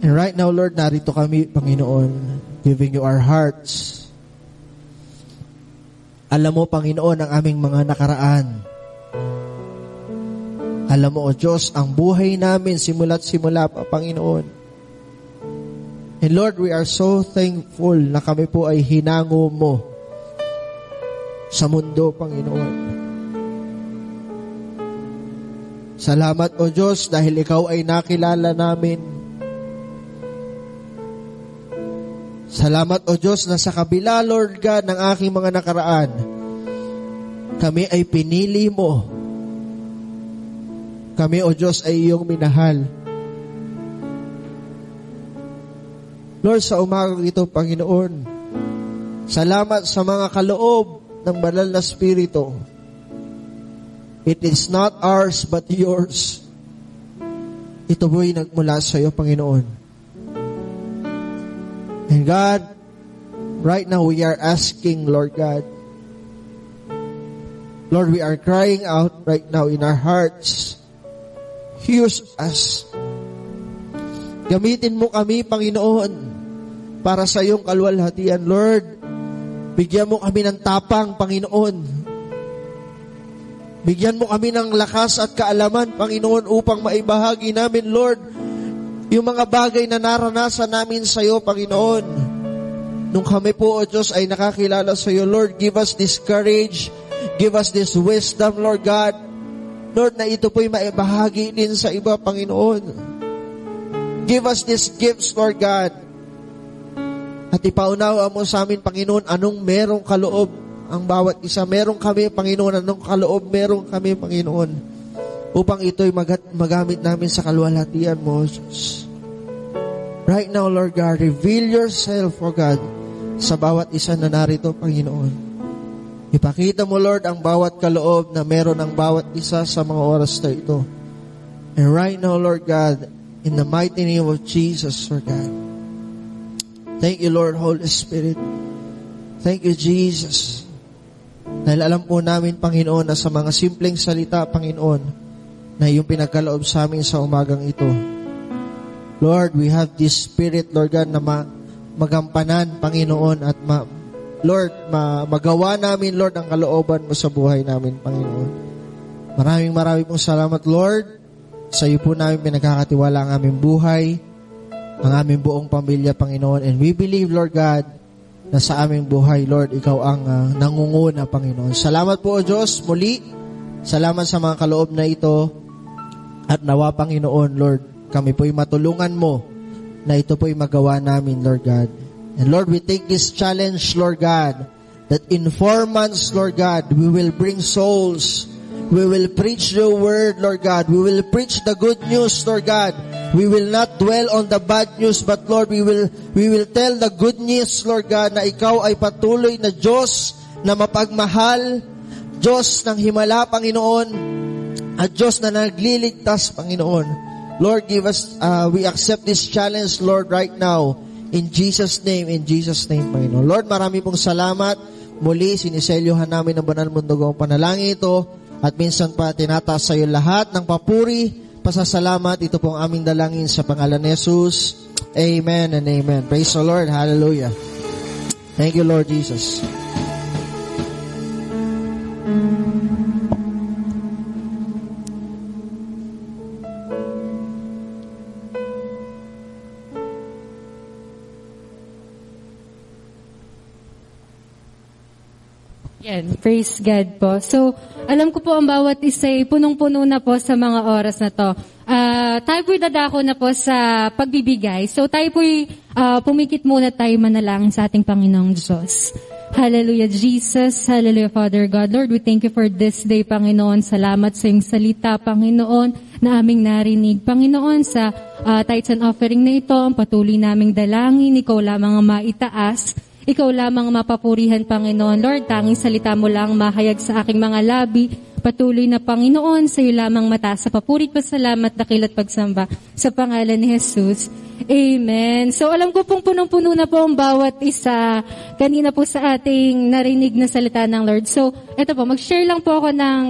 Speaker 2: And right now, Lord, narito kami, Panginoon, giving you our hearts. Alam mo, Panginoon, ang aming mga nakaraan. Alam mo, O Diyos, ang buhay namin simula't simula pa, Panginoon. And Lord, we are so thankful na kami po ay hinango mo sa mundo, Panginoon. Salamat, O Diyos, dahil Ikaw ay nakilala namin. Salamat, O Diyos, na sa kabila, Lord God, ng aking mga nakaraan, kami ay pinili mo. Kami, O Diyos, ay iyong minahal. Lord, sa umagang ito, Panginoon, salamat sa mga kaloob ng banal na Espiritu. It is not ours but yours. Ito po'y nagmula sa iyo, Panginoon. And God, right now we are asking, Lord God, Lord, we are crying out right now in our hearts, use us. Gamitin mo kami, Panginoon, para sa iyong kaluwalhatian, Lord. Bigyan mo kami ng tapang, Panginoon. Bigyan mo kami ng lakas at kaalaman, Panginoon, upang maibahagi namin, Lord, yung mga bagay na naranasan namin sa iyo, Panginoon. Nung kami po, O Diyos, ay nakakilala sa iyo, Lord, give us this courage, give us this wisdom, Lord God. Lord, na ito po'y maibahagi din sa iba, Panginoon. Give us these gifts, Lord God. At ipaunawa mo sa amin, Panginoon, anong merong kaloob ang bawat isa. Merong kami, Panginoon, anong kaloob merong kami, Panginoon, upang ito'y magamit namin sa kaluwalhatian mo, Jesus. Right now, Lord God, reveal yourself, O God, sa bawat isa na narito, Panginoon. Ipakita mo, Lord, ang bawat kaloob na meron ang bawat isa sa mga oras na ito. And right now, Lord God, in the mighty name of Jesus, Lord God, thank you, Lord, Holy Spirit. Thank you, Jesus. Dahil alam po namin, Panginoon, na sa mga simpleng salita, Panginoon, na iyong pinagkaloob sa amin sa umagang ito. Lord, we have this spirit, Lord God, na magampanan, Panginoon, at magawa namin, Lord, ang kalooban mo sa buhay namin, Panginoon. Maraming pong salamat, Lord. Sa iyo po namin pinagkakatiwala ang aming buhay, ang aming buong pamilya, Panginoon. And we believe, Lord God, na sa aming buhay, Lord, Ikaw ang nangunguna, Panginoon. Salamat po, O Diyos, muli. Salamat sa mga kaloob na ito. At nawa, Panginoon, Lord, kami po'y matulungan mo na ito po'y magawa namin, Lord God. And Lord, we take this challenge, Lord God, that in 4 months, Lord God, we will bring souls. We will preach your word, Lord God. We will preach the good news, Lord God, We will not dwell on the bad news, but Lord, we will tell the good news, Lord God, na Ikaw ay patuloy na Diyos na mapagmahal, Diyos ng himala, Panginoon, at Diyos na nagliligtas, Panginoon. Lord, we accept this challenge, Lord, right now. In Jesus' name, Panginoon. Lord, marami pong salamat. Muli, siniselyohan namin ang banal mundog ang panalangin ito. At minsan pa, tinataas sa iyo lahat ng papuri, pasasalamat. Ito pong aming dalangin sa pangalan ni Jesus. Amen and amen. Praise the Lord. Hallelujah. Thank you, Lord Jesus.
Speaker 3: Yan, praise God po. So, alam ko po ang bawat isa ay punong-puno na po sa mga oras na to. Tayo po'y dadako na po sa pagbibigay. So, tayo po'y pumikit muna tayo manalangin sa ating Panginoong Diyos. Hallelujah, Jesus. Hallelujah, Father God. Lord, we thank you for this day, Panginoon. Salamat sa iyong salita, Panginoon, na aming narinig. Panginoon, sa tithes and offering na ito, ang patuloy naming dalangin, ikaw lamang ang maitaas. Ikaw lamang mapapurihan, Panginoon. Lord, tanging salita mo lang mahayag sa aking mga labi. Patuloy na, Panginoon, sa iyo lamang mataas sa papuri, pasalamat, dakil at pagsamba. Sa pangalan ni Jesus. Amen. So, alam ko pong punong-puno na po ang bawat isa kanina po sa ating narinig na salita ng Lord. So, eto po, mag-share lang po ako ng,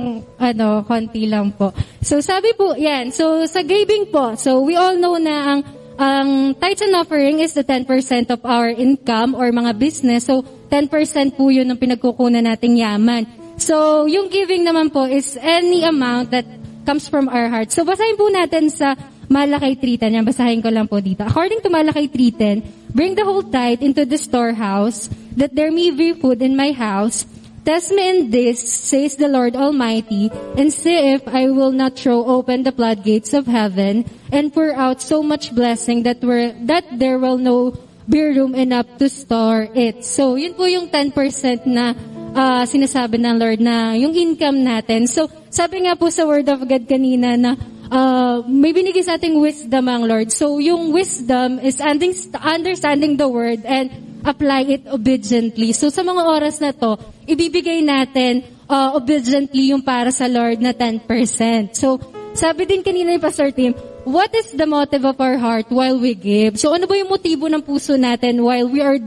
Speaker 3: konti lang po. So, sabi po, yan. So, sa giving po, so we all know na ang tithes and offering is the 10% of our income or mga business. So, 10% po yun ang pinagkukunan nating yaman. So, yung giving naman po is any amount that comes from our heart. So, basahin po natin sa Malakay 3:10. Yan, basahin ko lang po dito. According to Malakay 3:10, bring the whole tithe into the storehouse, that there may be food in my house. Test me in this, says the Lord Almighty, and see if I will not throw open the floodgates of heaven and pour out so much blessing that there will no be room enough to store it. So, yun po yung 10% na sinasabi ng Lord na yung income natin. So, sabi nga po sa Word of God kanina na may binigay sa ating wisdom ang Lord. So, yung wisdom is understanding the Word and apply it obediently. So, sa mga oras na to, ibibigay natin obediently yung para sa Lord na 10%. So, sabi din kanina ni Pastor Tim, what is the motive of our heart while we give? So, ano ba yung motibo ng puso natin while we are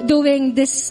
Speaker 3: doing this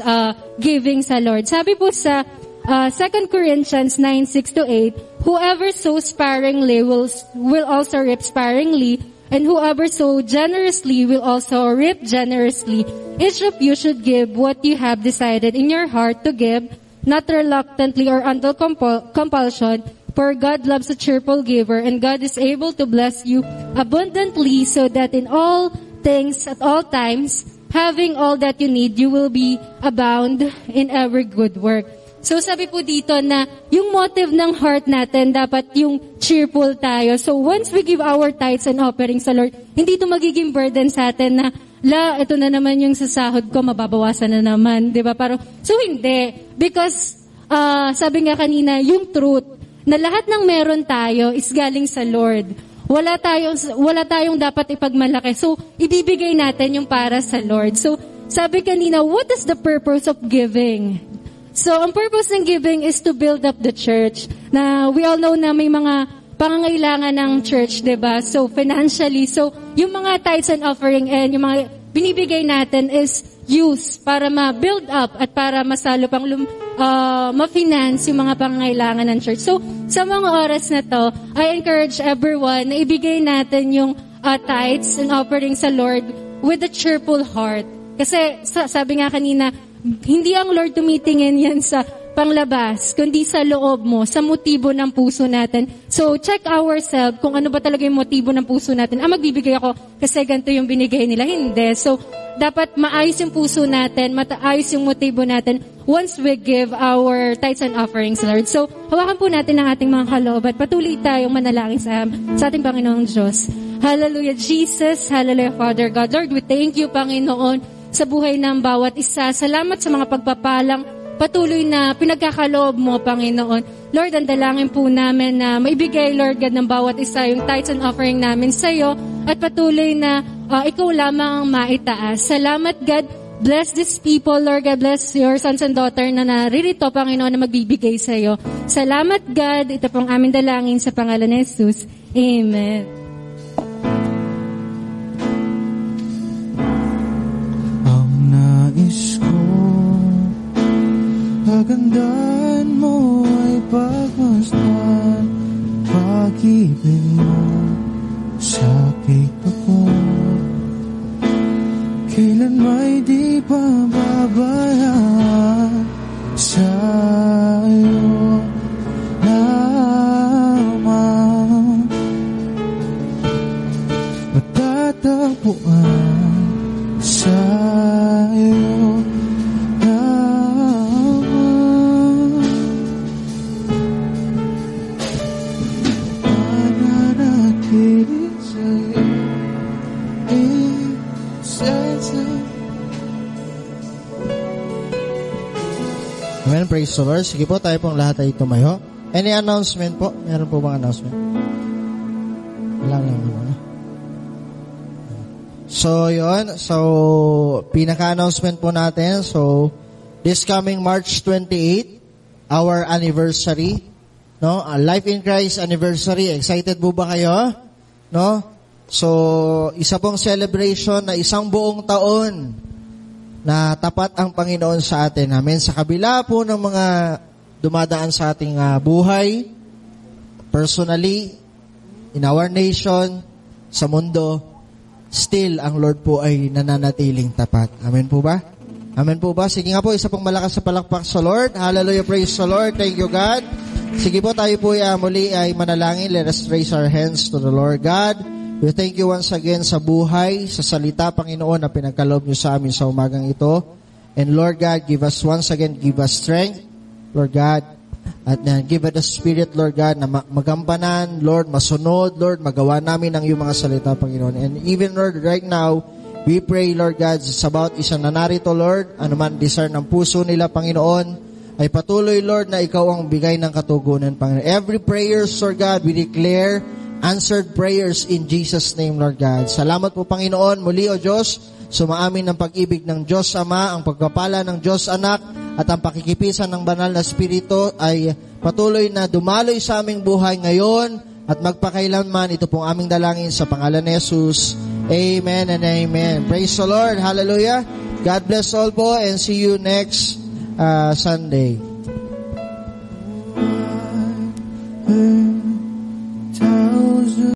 Speaker 3: giving sa Lord? Sabi po sa 2 Corinthians 9:6-8, whoever sows sparingly will also reap sparingly, and whoever sows generously will also reap generously. Each of you should give what you have decided in your heart to give, not reluctantly or under compulsion, for God loves a cheerful giver, and God is able to bless you abundantly, so that in all things, at all times, having all that you need, you will be abound in every good work. So sabi po dito na yung motive ng heart natin, dapat yung cheerful tayo. So once we give our tithes and offerings sa Lord, hindi ito magiging burden sa atin na, ito na naman yung sasahod ko, mababawasan na naman. Diba? So hindi. Because, sabi nga kanina, yung truth, na lahat ng meron tayo is galing sa Lord. Wala tayong dapat ipagmalaki. So, ibibigay natin yung para sa Lord. So, sabi kanina, what is the purpose of giving? So, ang purpose ng giving is to build up the church. Na we all know na may mga pangangailangan ng church, diba? So, financially. So, yung mga tithes and offering and yung mga binibigay natin is use para ma-build up at para masalo pang ma-finance yung mga pangangailangan ng church. So, sa mga oras na to, I encourage everyone na ibigay natin yung tithes and offering sa Lord with a cheerful heart. Kasi, sabi nga kanina, hindi ang Lord tumitingin yan sa panglabas, kundi sa loob mo, sa motibo ng puso natin. So, check ourselves kung ano ba talaga yung motibo ng puso natin. Magbibigay ako kasi ganito yung binigay nila. Hindi. So, dapat maayos yung puso natin, maayos yung motibo natin once we give our tithes and offerings, Lord. So, hawakan po natin ang ating mga kaloob at patuloy tayong manalangin sa ating Panginoong Diyos. Hallelujah, Jesus. Hallelujah, Father God. Lord, we thank you, Panginoon, sa buhay ng bawat isa. Salamat sa mga pagpapalang patuloy na pinagkakaloob mo, Panginoon. Lord, ang dalangin po namin na maibigay, Lord God, ng bawat isa yung tithes and offering namin sa iyo at patuloy na ikaw lamang ang maitaas. Salamat, God. Bless these people, Lord God. Bless your sons and daughter na naririto, Panginoon, na magbibigay sa iyo. Salamat, God. Ito pong aming dalangin sa pangalan ni Jesus. Amen.
Speaker 4: Ang nais ko, kagandahan mo ay pagmasdan, pag-ibig mo sa ako. Kailan may di pababayaan sa iyo lamang, matatagpuan sa iyo lamang, mananatili sa iyo.
Speaker 2: Amen, praise the Lord. Sige po, tayo pong lahat ay tumayo. Any announcement po? Meron po bang announcement? Wala lang naman. So, yun. So, pinaka-announcement po natin. So, this coming March 28, our anniversary, no? Life in Christ anniversary. Excited po ba kayo? No? So, isa pong celebration na isang buong taon na tapat ang Panginoon sa atin. Amen. Sa kabila po ng mga dumadaan sa ating buhay, personally, in our nation, sa mundo, still, ang Lord po ay nananatiling tapat. Amen po ba? Amen po ba? Sige nga po, isa pong malakas sa palakpak sa Lord. Hallelujah, praise the Lord. Thank you, God. Sige po, tayo po muli ay manalangin. Let us raise our hands to the Lord. God, we thank you once again sa buhay, sa salita, Panginoon, na pinagkaloob niyo sa amin sa umagang ito. And Lord God, give us once again, give us strength, Lord God, at give us the Spirit, Lord God, na magampanan, Lord, masunod, Lord, magawa namin ang iyong mga salita, Panginoon. And even, Lord, right now, we pray, Lord God, sa bawat isang na narito, Lord, anuman desire ng puso nila, Panginoon, ay patuloy, Lord, na ikaw ang bigay ng katugunan, Panginoon. Every prayers, Lord God, we declare answered prayers in Jesus' name, Lord God. Salamat po, Panginoon. Muli, O Diyos, sumaamin ng pag-ibig ng Diyos Ama, ang pagpapala ng Diyos Anak, at ang pakikipisan ng banal na Espiritu ay patuloy na dumaloy sa aming buhay ngayon at magpakailanman. Ito pong aming dalangin sa pangalan ni Jesus. Amen and amen. Praise the Lord. Hallelujah. God bless all po and see you next Sunday.